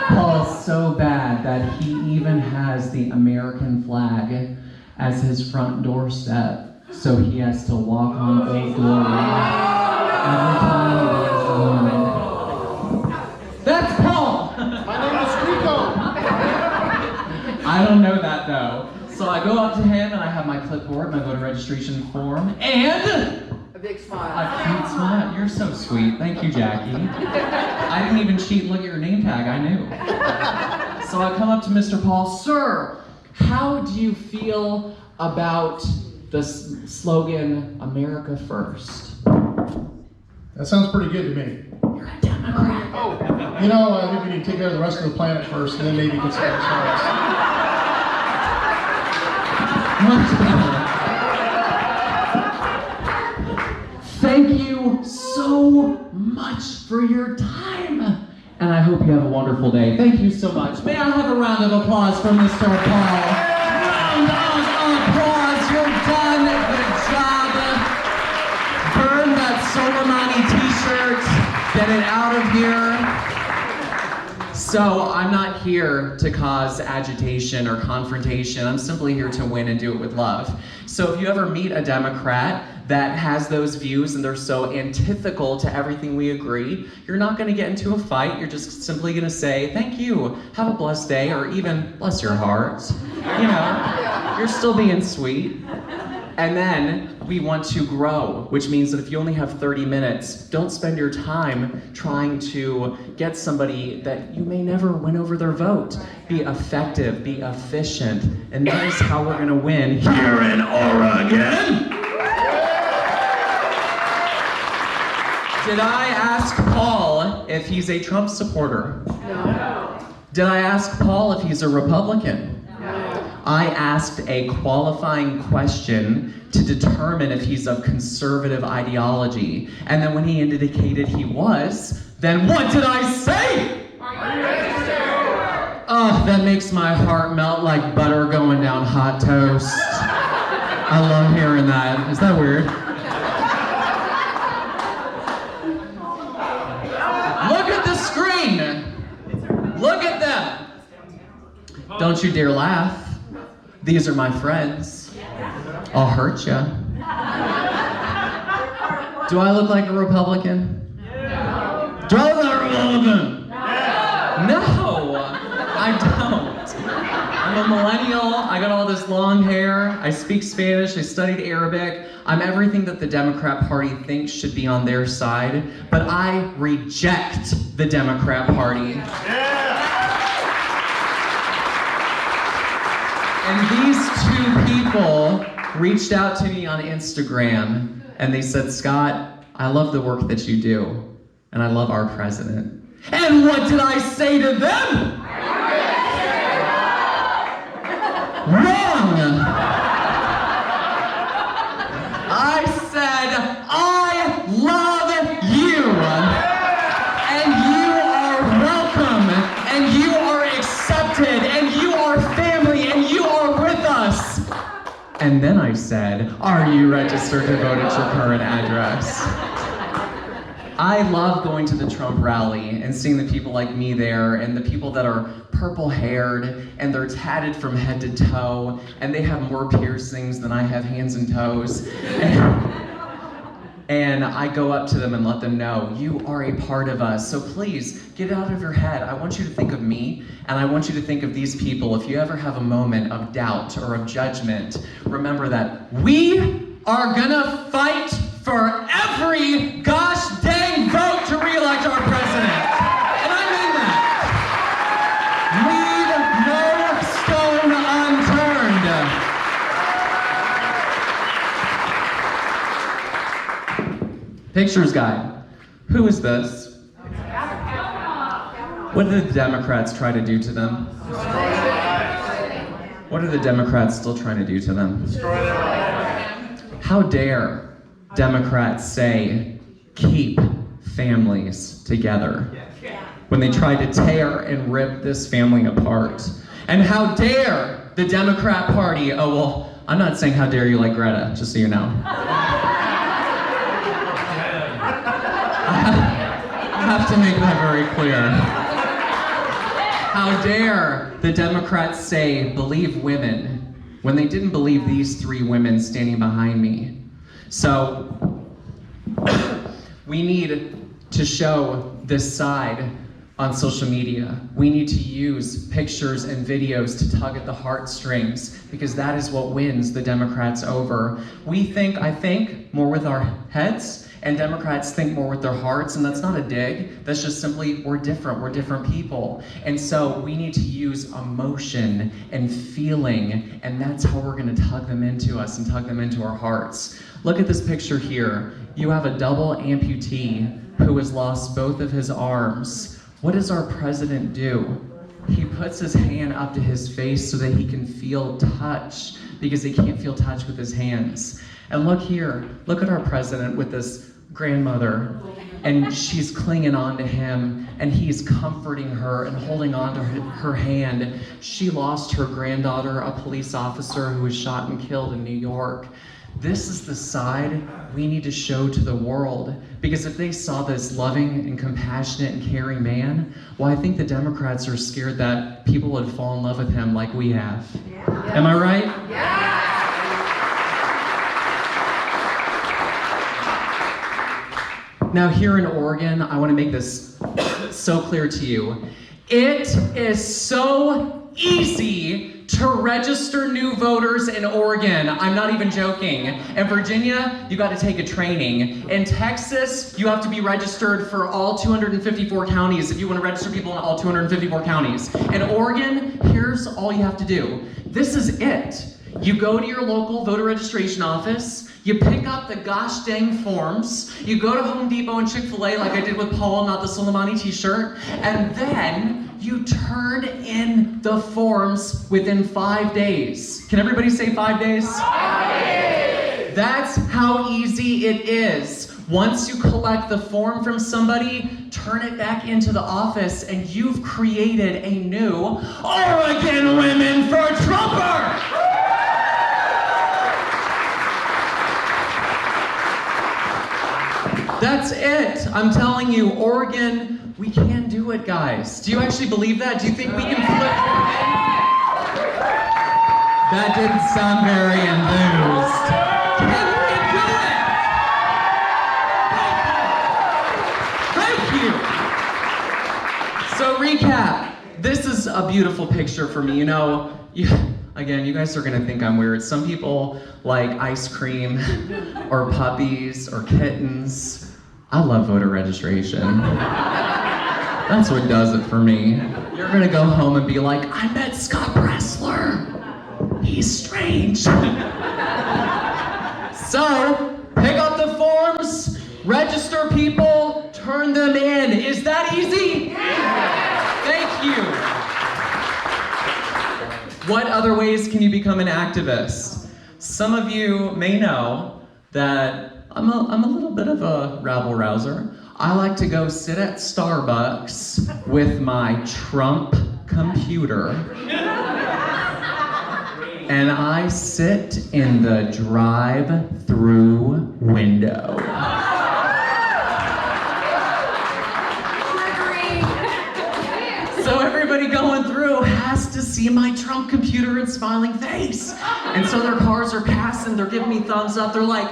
Paul's so bad that he even has the American flag as his front doorstep. So he has to walk on Old Glory every time he leaves home. That's Paul! My name is Rico. I don't know that though. So I go up to him and I have my clipboard, my voter registration form, and A big smile. a cute smile. You're so sweet. Thank you, Jackie. I didn't even cheat and look at your name tag. I knew. So I come up to Mr. Paul. "Sir, how do you feel about the slogan, America First?" That sounds pretty good to me. You're a Democrat. Oh, you know, I think we need to take care of the rest of the planet first, and then maybe consider ourselves. Much better. Thank you so much for your time. And I hope you have a wonderful day. Thank you so much. May I have a round of applause for Mr. Paul? Round of applause. You're done. Good job. Burn that Soleimani t-shirt. Get it out of here. So I'm not here to cause agitation or confrontation. I'm simply here to win and do it with love. So if you ever meet a Democrat that has those views and they're so antithetical to everything we agree, you're not going to get into a fight. You're just simply going to say, "Thank you, have a blessed day," or even "bless your heart." You know, you're still being sweet. And then we want to grow, which means that if you only have 30 minutes, don't spend your time trying to get somebody that you may never win over their vote. Be effective, be efficient, and that is how we're gonna win here in Oregon. Did I ask Paul if he's a Trump supporter? No. Did I ask Paul if he's a Republican? I asked a qualifying question to determine if he's of conservative ideology. And then when he indicated he was, then what did I say? Oh, that makes my heart melt like butter going down hot toast. I love hearing that. Is that weird? Look at the screen. Look at them. Don't you dare laugh. These are my friends. I'll hurt ya. Do I look like a Republican? No. Do I look like a Republican? No, I don't. I'm a millennial. I got all this long hair. I speak Spanish. I studied Arabic. I'm everything that the Democrat Party thinks should be on their side, but I reject the Democrat Party. And these two people reached out to me on Instagram and they said, Scott, I love the work that you do, and I love our president. And what did I say to them? Wrong! I said, I love you, and you are welcome, and you are accepted, and you are family, and you are with us. And then I said, are you registered to vote at your current address? I love going to the Trump rally and seeing the people like me there, and the people that are purple-haired and they're tatted from head to toe, and they have more piercings than I have hands and toes. And I go up to them and let them know, you are a part of us, so please get it out of your head. I want you to think of me, and I want you to think of these people. If you ever have a moment of doubt or of judgment, remember that we are gonna fight for every gosh dang vote to re-elect our president. And I mean that. Leave no stone unturned. Pictures guy. Who is this? What did the Democrats try to do to them? What are the Democrats still trying to do to them? How dare Democrats say, keep families together, when they tried to tear and rip this family apart? And how dare the Democrat Party, oh well, I'm not saying how dare you like Greta, just so you know. I have to make that very clear. How dare the Democrats say, believe women, when they didn't believe these three women standing behind me. So, we need to show this side on social media. We need to use pictures and videos to tug at the heartstrings, because that is what wins the Democrats over. We think, I think, more with our heads, and Democrats think more with their hearts, and that's not a dig. That's just simply, we're different people. And so we need to use emotion and feeling, and that's how we're gonna tug them into us and tug them into our hearts. Look at this picture here. You have a double amputee who has lost both of his arms. What does our president do? He puts his hand up to his face so that he can feel touch, because he can't feel touch with his hands. And look here, look at our president with this grandmother, and she's clinging on to him, and he's comforting her and holding on to her hand. She lost her granddaughter, a police officer who was shot and killed in New York. This is the side we need to show to the world, because if they saw this loving and compassionate and caring man, well, I think the Democrats are scared that people would fall in love with him like we have. Yeah. Am I right? Yeah. Now here in Oregon, I want to make this so clear to you. It is so easy to register new voters in Oregon. I'm not even joking. In Virginia, you got to take a training. In Texas, you have to be registered for all 254 counties if you want to register people in all 254 counties. In Oregon, here's all you have to do. This is it. You go to your local voter registration office, you pick up the gosh dang forms, you go to Home Depot and Chick-fil-A like I did with Paul, not the Soleimani t-shirt, and then you turn in the forms within 5 days. Can everybody say 5 days? 5 days! That's how easy it is. Once you collect the form from somebody, turn it back into the office, and you've created a new Oregon Women for Trumper! That's it. I'm telling you, Oregon, we can do it, guys. Do you actually believe that? Do you think we can flip Oregon? That didn't sound very enthused. Can we do it? Thank you. So recap. This is a beautiful picture for me. You know, again, you guys are gonna think I'm weird. Some people like ice cream or puppies or kittens. I love voter registration. That's what does it for me. You're gonna go home and be like, I met Scott Presler. He's strange. So, pick up the forms, register people, turn them in. Is that easy? Thank you. What other ways can you become an activist? Some of you may know that I'm a little bit of a rabble-rouser. I like to go sit at Starbucks with my Trump computer. And I sit in the drive-through window. So everybody going through has to see my Trump computer and smiling face. And so their cars are passing, they're giving me thumbs up, they're like,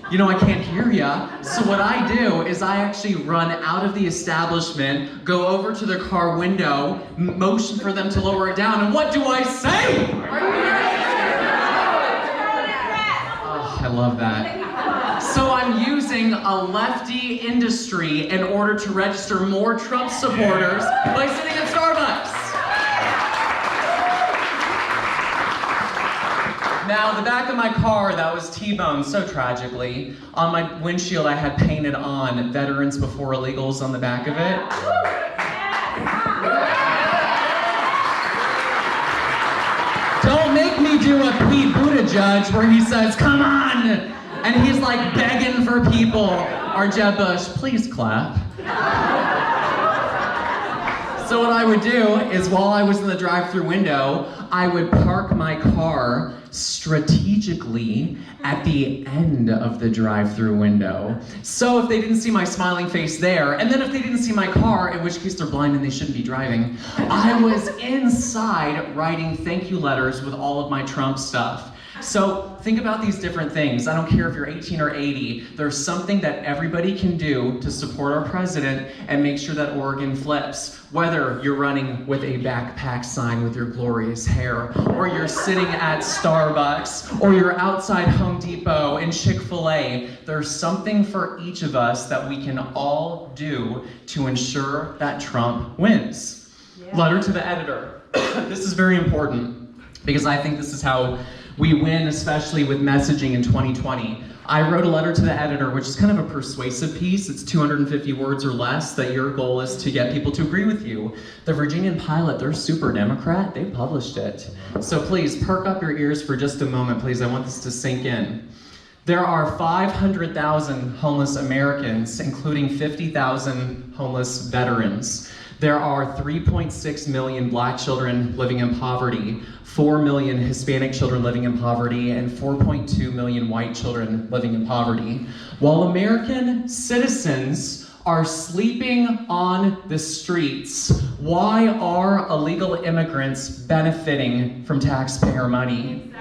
you know, I can't hear ya. So what I do is I actually run out of the establishment, go over to their car window, motion for them to lower it down, and what do I say? Oh, I love that. So I'm using a lefty industry in order to register more Trump supporters by sitting at Starbucks. Now, the back of my car that was T-boned so tragically, on my windshield I had painted on Veterans Before Illegals on the back of it. Don't make me do a Pete Buttigieg where he says, come on! And he's like begging for people. Or Jeb Bush, please clap. So what I would do is while I was in the drive-thru window, I would park my car strategically at the end of the drive-thru window. So if they didn't see my smiling face there, and then if they didn't see my car, in which case they're blind and they shouldn't be driving, I was inside writing thank you letters with all of my Trump stuff. So think about these different things. I don't care if you're 18 or 80. There's something that everybody can do to support our president and make sure that Oregon flips. Whether you're running with a backpack sign with your glorious hair, or you're sitting at Starbucks, or you're outside Home Depot and Chick-fil-A, there's something for each of us that we can all do to ensure that Trump wins. Yeah. Letter to the editor. This is very important because I think this is how we win, especially with messaging in 2020. I wrote a letter to the editor, which is kind of a persuasive piece. It's 250 words or less that your goal is to get people to agree with you. The Virginian Pilot, they're super Democrat, they published it. So please, perk up your ears for just a moment, please. I want this to sink in. There are 500,000 homeless Americans, including 50,000 homeless veterans. There are 3.6 million black children living in poverty, 4 million Hispanic children living in poverty, and 4.2 million white children living in poverty. While American citizens are sleeping on the streets, why are illegal immigrants benefiting from taxpayer money?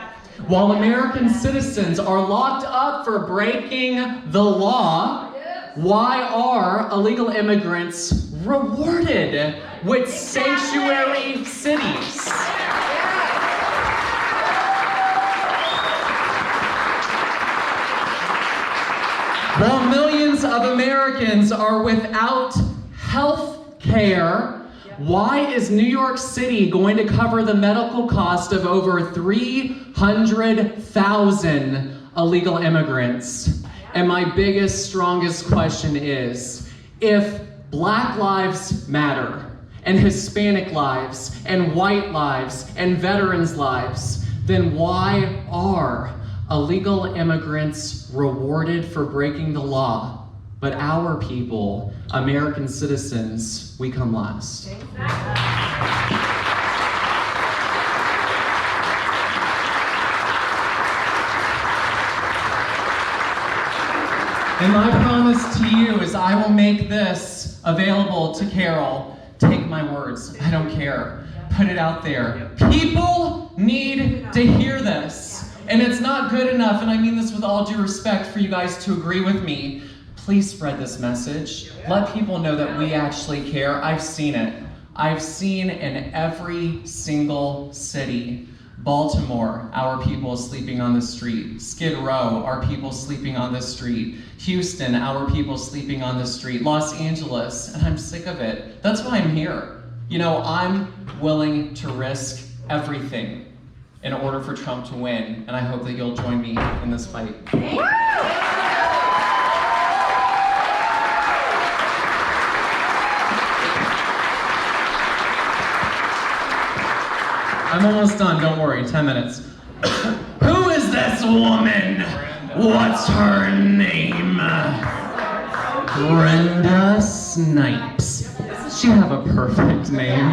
While American citizens are locked up for breaking the law, why are illegal immigrants rewarded with sanctuary cities? While millions of Americans are without health care, why is New York City going to cover the medical cost of over 300,000 illegal immigrants? And my biggest, strongest question is, if Black lives matter, and Hispanic lives, and white lives, and veterans' lives, then why are illegal immigrants rewarded for breaking the law, but our people, American citizens, we come last? And my promise to you is I will make this available to Carol. Take my words, I don't care. Put it out there. People need to hear this. And it's not good enough, and I mean this with all due respect, for you guys to agree with me. Please spread this message. Let people know that we actually care. I've seen it. I've seen in every single city. Baltimore, our people sleeping on the street. Skid Row, our people sleeping on the street. Houston, our people sleeping on the street. Los Angeles, and I'm sick of it. That's why I'm here. You know, I'm willing to risk everything in order for Trump to win, and I hope that you'll join me in this fight. I'm almost done, don't worry, 10 minutes. Who is this woman? What's her name? Brenda Snipes. Does she have a perfect name?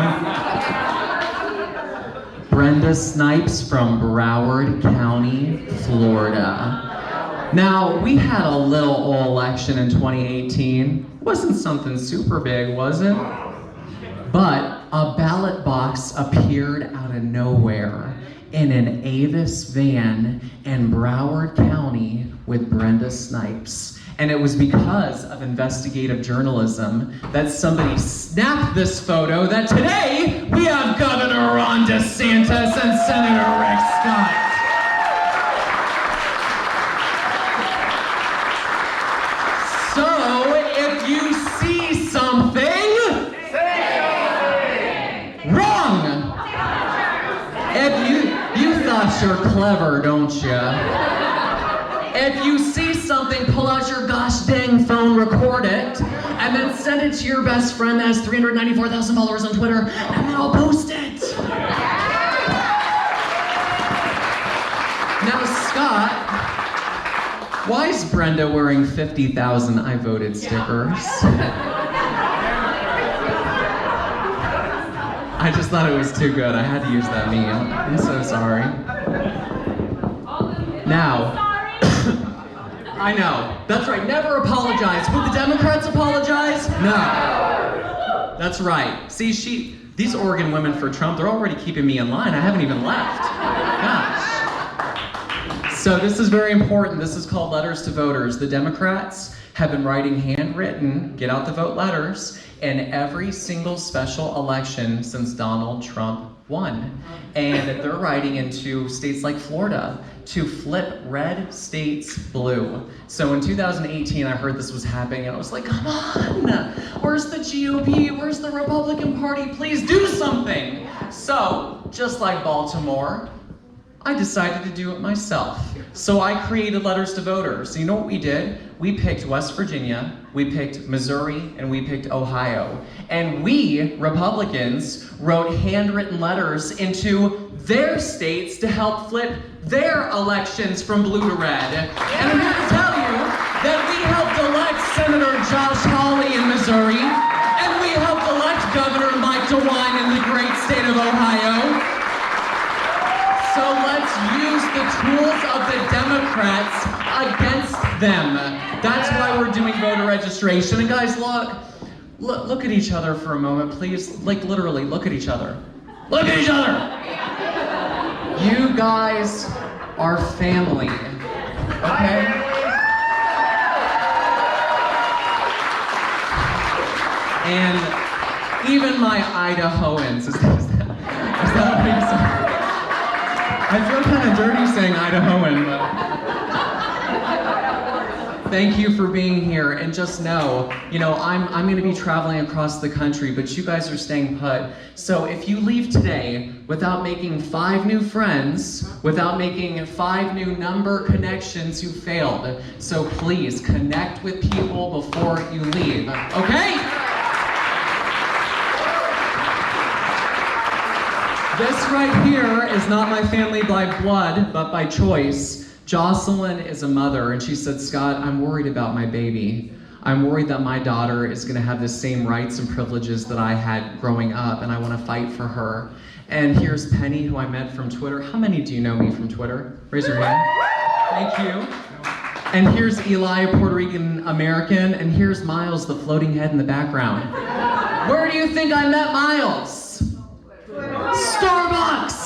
Brenda Snipes from Broward County, Florida. Now, we had a little old election in 2018. Wasn't something super big, was it? But a ballot box appeared out of nowhere in an Avis van in Broward County with Brenda Snipes. And it was because of investigative journalism that somebody snapped this photo that today we have Governor Ron DeSantis and Senator Rick Scott. So if you see something, wrong! If you thought you're clever, don't ya? If you see something, pull out your gosh dang phone, record it, and then send it to your best friend that has 394,000 followers on Twitter, and then I'll post it. Now, Scott, why is Brenda wearing 50,000 I voted stickers? I just thought it was too good. I had to use that meme. I'm so sorry. Now, I know. That's right. Never apologize. Would the Democrats apologize? No. That's right. See, these Oregon women for Trump, they're already keeping me in line. I haven't even left. Gosh. So this is very important. This is called Letters to Voters. The Democrats have been writing handwritten, get out the vote letters, in every single special election since Donald Trump won. And they're writing into states like Florida to flip red states blue. So in 2018, I heard this was happening, and I was like, come on, where's the GOP? Where's the Republican Party? Please do something. So, just like Baltimore, I decided to do it myself. So I created Letters to Voters. So you know what we did? We picked West Virginia, we picked Missouri, and we picked Ohio. And we, Republicans, wrote handwritten letters into their states to help flip their elections from blue to red. And I'm here to tell you that we helped elect Senator Josh Hawley in Missouri, and we helped elect Governor Mike DeWine in the great state of Ohio. So let's use the tools of the Democrats against them. That's why we're doing voter registration. And guys, look at each other for a moment, please. Like literally, look at each other. Look at each other! You guys are family, okay? And even my Idahoans, is that what you said? I feel kind of dirty saying Idahoan, but Thank you for being here, and just know, I'm going to be traveling across the country, but you guys are staying put. So if you leave today without making 5 new friends, without making 5 new number connections, you failed. So please connect with people before you leave, okay? This right here is not my family by blood, but by choice. Jocelyn is a mother, and she said, Scott, I'm worried about my baby. I'm worried that my daughter is going to have the same rights and privileges that I had growing up, and I want to fight for her. And here's Penny, who I met from Twitter. How many do you know me from Twitter? Raise your hand. Thank you. And here's Eli, a Puerto Rican American, and here's Miles, the floating head in the background. Where do you think I met Miles? Starbucks!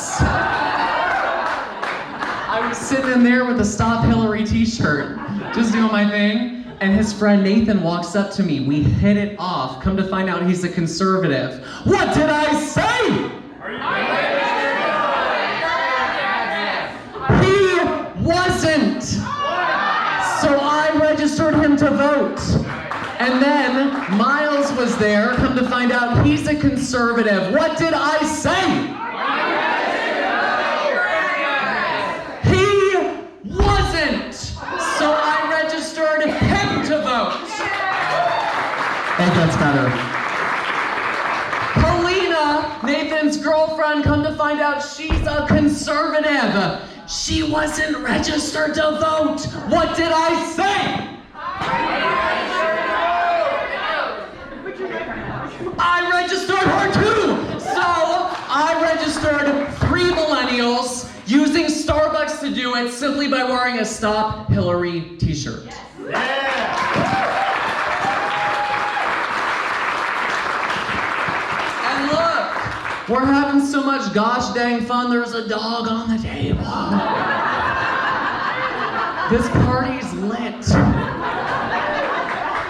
I was sitting in there with a Stop Hillary t-shirt, just doing my thing, and his friend Nathan walks up to me. We hit it off. Come to find out he's a conservative. What did I say? He wasn't. So I registered him to vote. And then Miles was there. Come to find out he's a conservative. What did I say? So I registered him to vote. I think that's better. Paulina, Nathan's girlfriend, come to find out she's a conservative. She wasn't registered to vote. What did I say? I registered her too. So I registered 3 millennials using Starbucks to do it simply by wearing a Stop Hillary t-shirt. And look, we're having so much gosh dang fun, there's a dog on the table. This party's lit.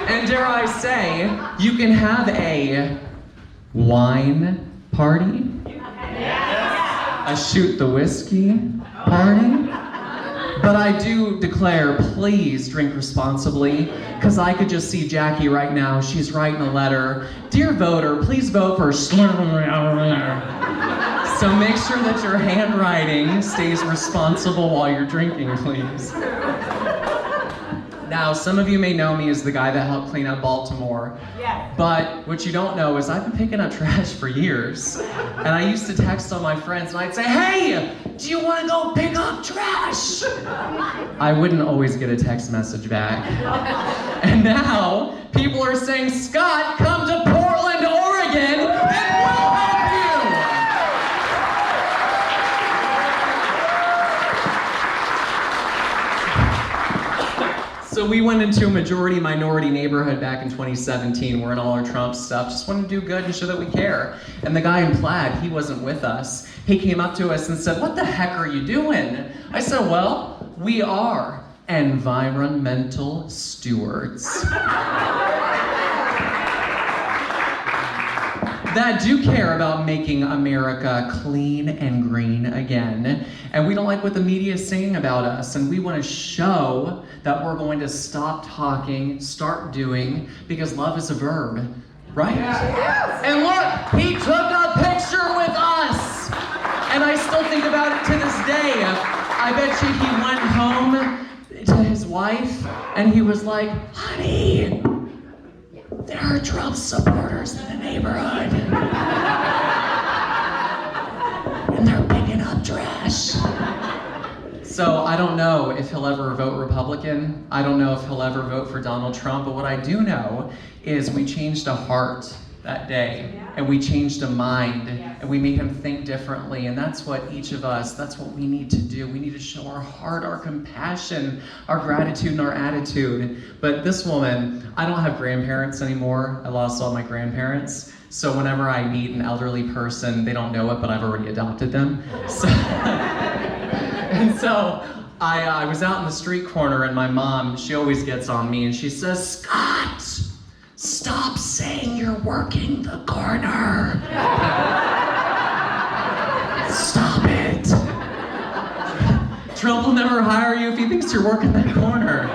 And dare I say, you can have a wine party, a shoot the whiskey party, but I do declare, please drink responsibly, because I could just see Jackie right now. She's writing a letter. Dear voter, please vote for So make sure that your handwriting stays responsible while you're drinking, please. Now, some of you may know me as the guy that helped clean up Baltimore. Yeah. But what you don't know is I've been picking up trash for years. And I used to text all my friends and I'd say, hey, do you want to go pick up trash? I wouldn't always get a text message back. And now, people are saying, Scott, come to Portland, Oregon, and we'll help you! So we went into a majority-minority neighborhood back in 2017. We're in all our Trump stuff. Just wanted to do good and show that we care. And the guy in plaid, he wasn't with us. He came up to us and said, what the heck are you doing? I said, well, we are environmental stewards. That do care about making America clean and green again. And we don't like what the media is saying about us. And we want to show that we're going to stop talking, start doing, because love is a verb, right? Yes. And look, he took a picture with us. And I still think about it to this day. I bet you he went home to his wife and he was like, honey, there are Trump supporters in the neighborhood. And they're picking up trash. So I don't know if he'll ever vote Republican. I don't know if he'll ever vote for Donald Trump. But what I do know is we changed a heart that day. And we changed a mind. And we made him think differently. And that's what each of us, that's what we need to do. We need to show our heart, our compassion, our gratitude, and our attitude. But this woman, I don't have grandparents anymore. I lost all my grandparents. So whenever I meet an elderly person, they don't know it, but I've already adopted them. So, and so I was out in the street corner, and my mom, she always gets on me, and she says, Scott, stop saying you're working the corner. Stop it. Trump will never hire you if he thinks you're working that corner.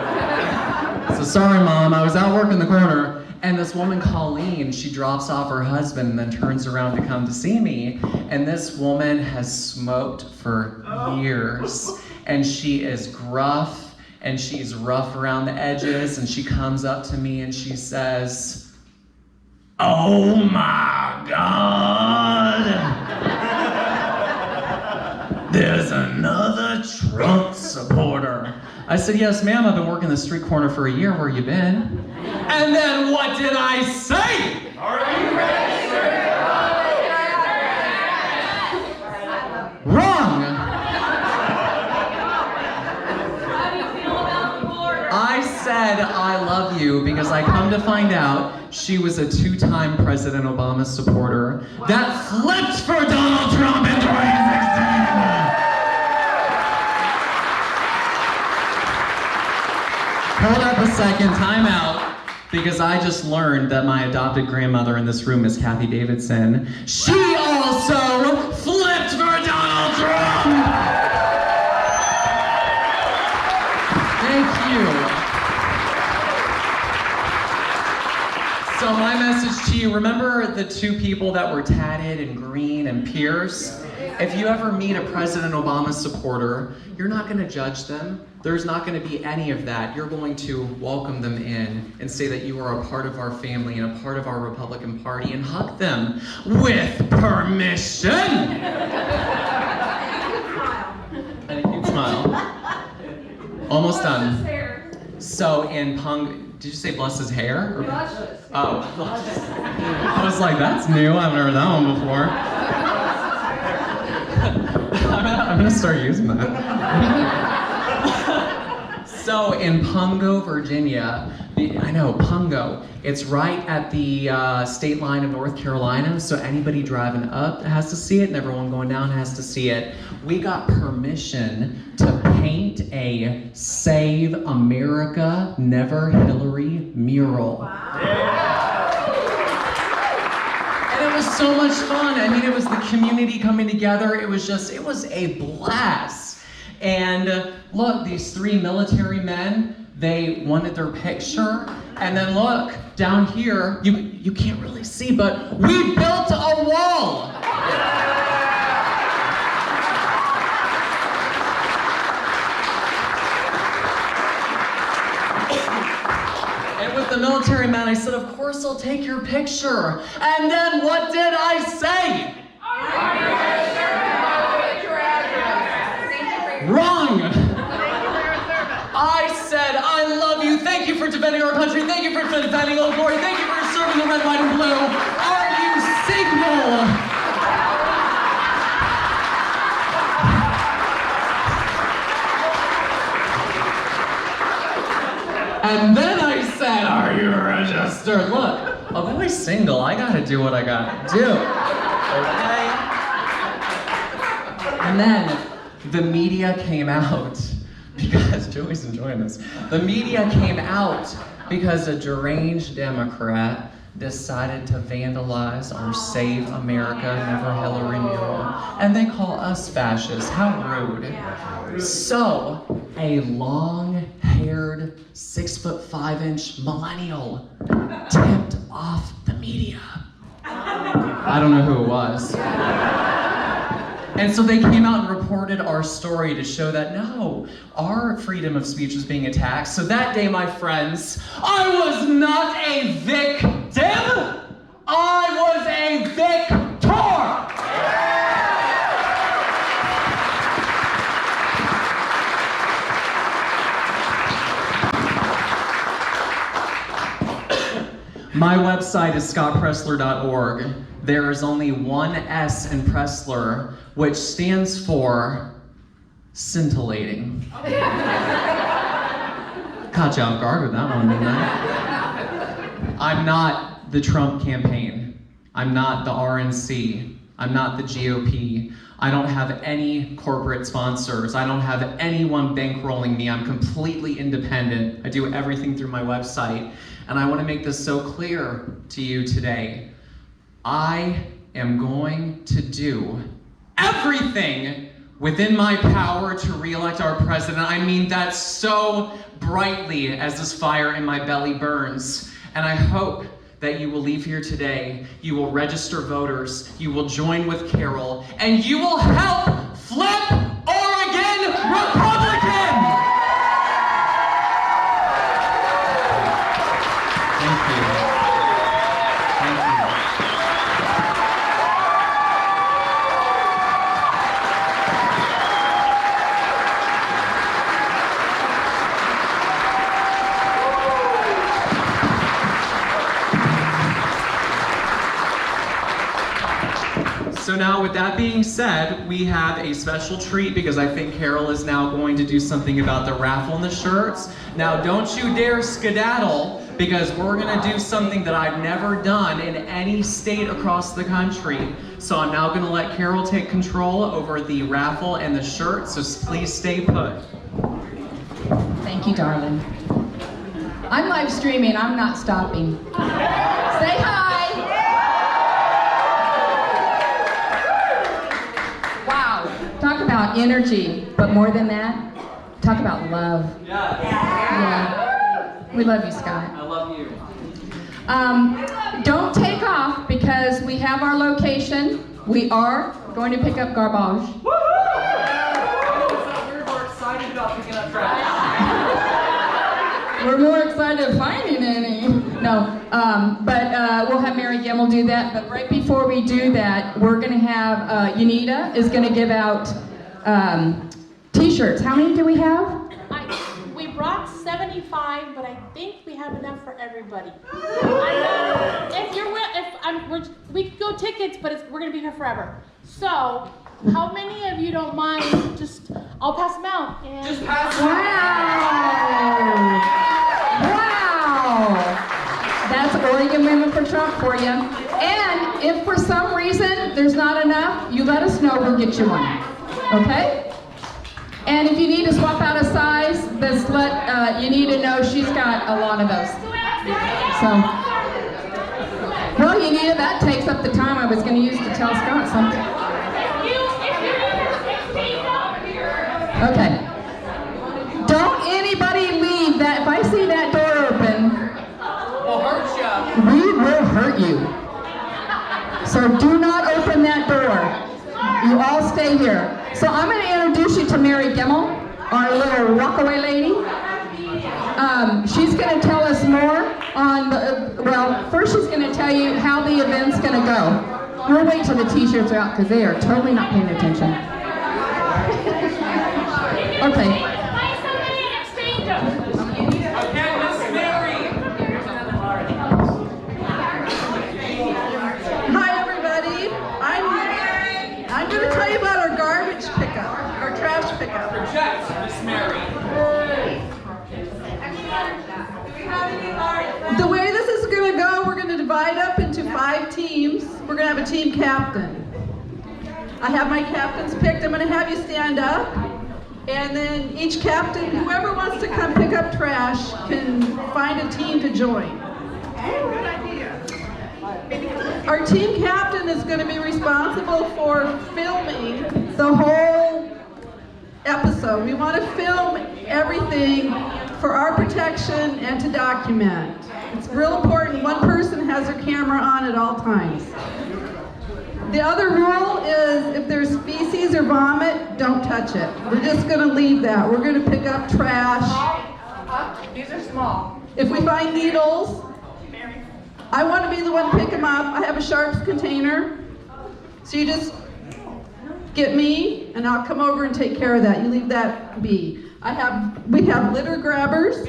So sorry, Mom, I was out working the corner. And this woman, Colleen, she drops off her husband and then turns around to come to see me. And this woman has smoked for years. And she is gruff, and she's rough around the edges. And she comes up to me and she says, "Oh my God, there's another Trump supporter." I said, "Yes, ma'am, I've been working the street corner for a year. Where you been?" And then what did I say? Are you registered? Wrong. How do you feel about the border? I said I love you because I come to find out she was a 2-time President Obama supporter that flipped for Donald Trump in 2016. Hold up a second, time out. Because I just learned that my adopted grandmother in this room is Kathy Davidson. She also flipped for Donald Trump! Thank you. So my message to you, remember the 2 people that were tatted and green and Pierce? If you ever meet a President Obama supporter, you're not going to judge them. There's not going to be any of that. You're going to welcome them in and say that you are a part of our family and a part of our Republican Party and hug them with permission. And a cute smile. Almost done. So in did you say bless his hair? Or, oh, I was like, that's new. I haven't heard that one before. I'm gonna start using that. So in Pungo, Virginia, I know, Pungo, it's right at the state line of North Carolina, so anybody driving up has to see it, and everyone going down has to see it. We got permission to paint a Save America, Never Hillary mural. Wow. And it was so much fun. I mean, it was the community coming together. It was a blast. And look, these 3 military men, they wanted their picture. And then look, down here, you can't really see, but we built a wall. And with the military man, I said, of course I'll take your picture. And then what did I say? Wrong! I said, I love you, thank you for defending our country, thank you for defending Old Glory, thank you for serving the red, white, and blue. Are you single? And then I said, are you registered? Look, I'm always single, I gotta do what I gotta do. Okay? And then the media came out because Joey's enjoying this. The media came out because a deranged Democrat decided to vandalize our Save America, Never Hillary mural, and they call us fascists. How rude. So, a long-haired, 6'5" millennial tipped off the media. I don't know who it was. And so they came out and reported our story to show that no, our freedom of speech was being attacked. So that day, my friends, I was not a victim, I was a victor. My website is scottpresler.org. There is only one S in Presler, which stands for scintillating. Caught you off guard with that one, didn't I? I'm not the Trump campaign. I'm not the RNC. I'm not the GOP. I don't have any corporate sponsors. I don't have anyone bankrolling me. I'm completely independent. I do everything through my website. And I want to make this so clear to you today. I am going to do everything within my power to re-elect our president. I mean that so brightly as this fire in my belly burns. And I hope that you will leave here today, you will register voters, you will join with Carol, and you will help flip Oregon Republican! Thank you. Thank you. So now, with that being said, we have a special treat because I think Carol is now going to do something about the raffle and the shirts. Now, don't you dare skedaddle because we're gonna do something that I've never done in any state across the country. So I'm now gonna let Carol take control over the raffle and the shirts, so please stay put. Thank you, darling. I'm live streaming, I'm not stopping. Say hi! Talk about energy, but more than that, talk about love. Yeah. We love you, Scott. I love you. Don't take off because we have our location. We are going to pick up garbage. We're more excited about picking up trash. We're more excited of finding any. No, but we'll have Mary Gimmel do that. But right before we do that, we're going to have, Yanita is going to give out t-shirts. How many do we have? We brought 75, but I think we have enough for everybody. We could go tickets, but we're going to be here forever. So, how many of you don't mind I'll pass them out. And Just pass it. Wow! That's Oregon Women for Trump for you. And if for some reason there's not enough, you let us know, we'll get you one. Okay? And if you need to swap out a size, just let Yanita know she's got a lot of those. So, well, Yanita, that takes up the time I was going to use to tell Scott something. Okay. Don't anybody leave that. If I see that door open, We'll hurt ya. we will hurt you. So do not open that door. You all stay here. So I'm going to introduce you to Mary Gimmel, our little walkaway lady. She's going to tell us more on first she's going to tell you how the event's going to go. We'll wait till the t-shirts are out because they are totally not paying attention. Okay. Okay, Miss Mary. Hi everybody, I'm going to tell you about our garbage pickup, our trash pickup. Project, Miss Mary. The way this is going to go, we're going to divide up into 5 teams. We're going to have a team captain. I have my captains picked. I'm going to have you stand up. And then each captain, whoever wants to come pick up trash, can find a team to join. Good idea. Our team captain is going to be responsible for filming the whole episode. We want to film everything for our protection and to document. It's real important. One person has their camera on at all times. The other rule is if there's feces or vomit, don't touch it. We're just going to leave that. We're going to pick up trash. These are small. If we find needles, I want to be the one to pick them up. I have a sharps container. So you just get me and I'll come over and take care of that. You leave that be. We have litter grabbers.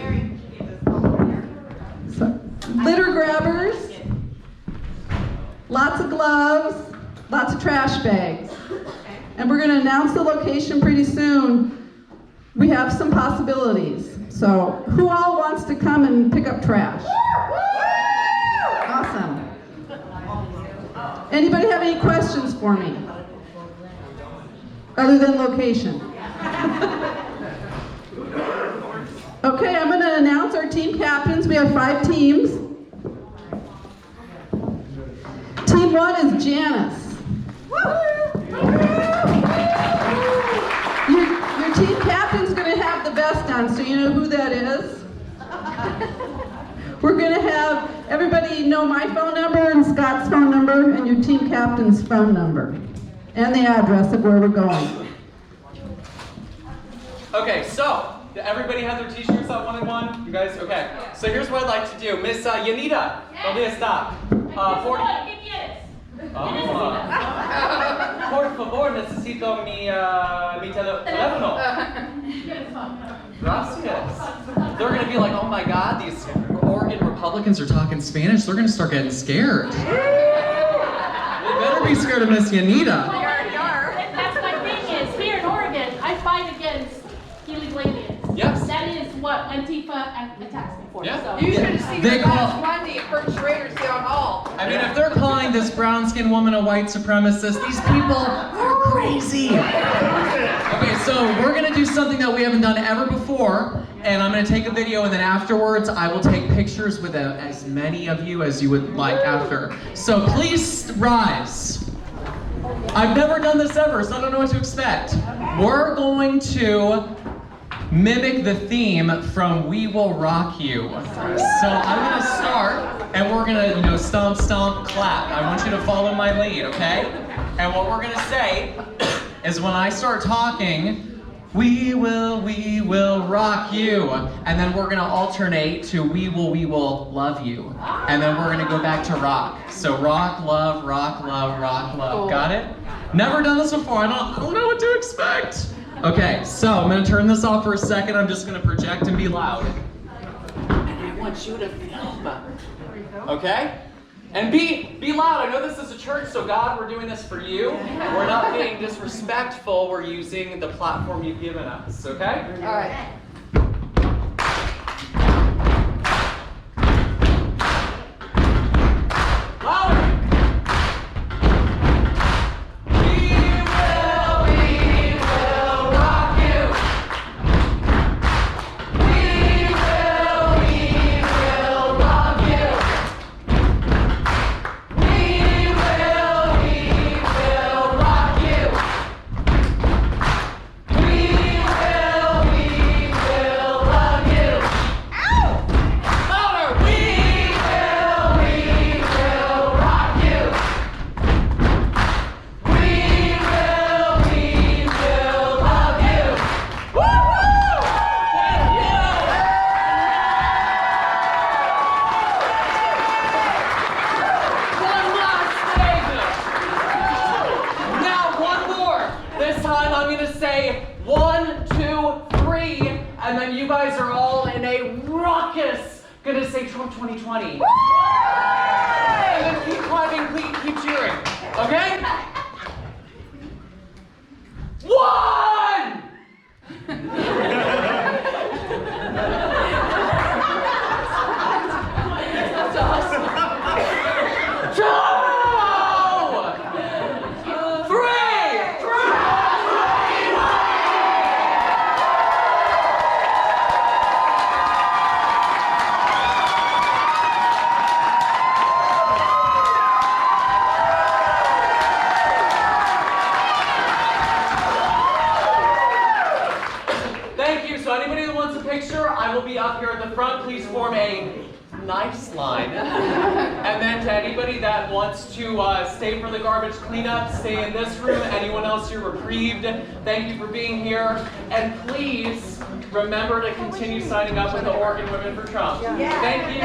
Litter grabbers. Lots of gloves. Lots of trash bags. And we're going to announce the location pretty soon. We have some possibilities. So who all wants to come and pick up trash? Awesome. Anybody have any questions for me? Other than location? Okay, I'm going to announce our team captains. We have 5 teams. Team 1 is Janice. on, so you know who that is? We're gonna have everybody know my phone number and Scott's phone number and your team captain's phone number and the address of where we're going. Okay, so, did everybody have their t-shirts on 1 and 1? You guys? Okay. So here's what I'd like to do. Miss Yanita, ¿dónde está? 40. Por favor, necesito mi teléfono. Gracias. They're going to be like, oh my God, these Oregon Republicans are talking Spanish. They're going to start getting scared. They better be scared of Miss Yanita. That's my thing is, here in Oregon, I fight against illegal aliens. Yes. That is what Antifa attacks me for. Yeah. So. You should have seen They the call- last Monday at First Raiders down hall. I mean, if they're calling this brown-skinned woman a white supremacist, these people are crazy. Okay, so we're gonna do something that we haven't done ever before, and I'm gonna take a video, and then afterwards, I will take pictures with as many of you as you would like after. So please rise. I've never done this ever, so I don't know what to expect. We're going to mimic the theme from We Will Rock You. So I'm gonna start, and we're gonna, stomp, stomp, clap. I want you to follow my lead, okay? And what we're gonna say is when I start talking, we will rock you. And then we're gonna alternate to we will love you. And then we're gonna go back to rock. So rock, love, rock, love, rock, love. Got it? Never done this before, I don't know what to expect. Okay, so I'm gonna turn this off for a second. I'm just gonna project and be loud. And I want you to film. Okay? And be loud. I know this is a church, so God, we're doing this for you. We're not being disrespectful. We're using the platform you've given us, okay? All right. Louder! Say 1, 2, 3, and then you guys are all in a raucous gonna say Trump 2020. Woo! And then keep clapping, keep cheering. Okay? 1! That's awesome. 2! I will be up here at the front. Please form a nice line. And then to anybody that wants to stay for the garbage cleanup, stay in this room. Anyone else you're reprieved, thank you for being here. And please remember to continue signing up with the Oregon Women for Trump. Thank you.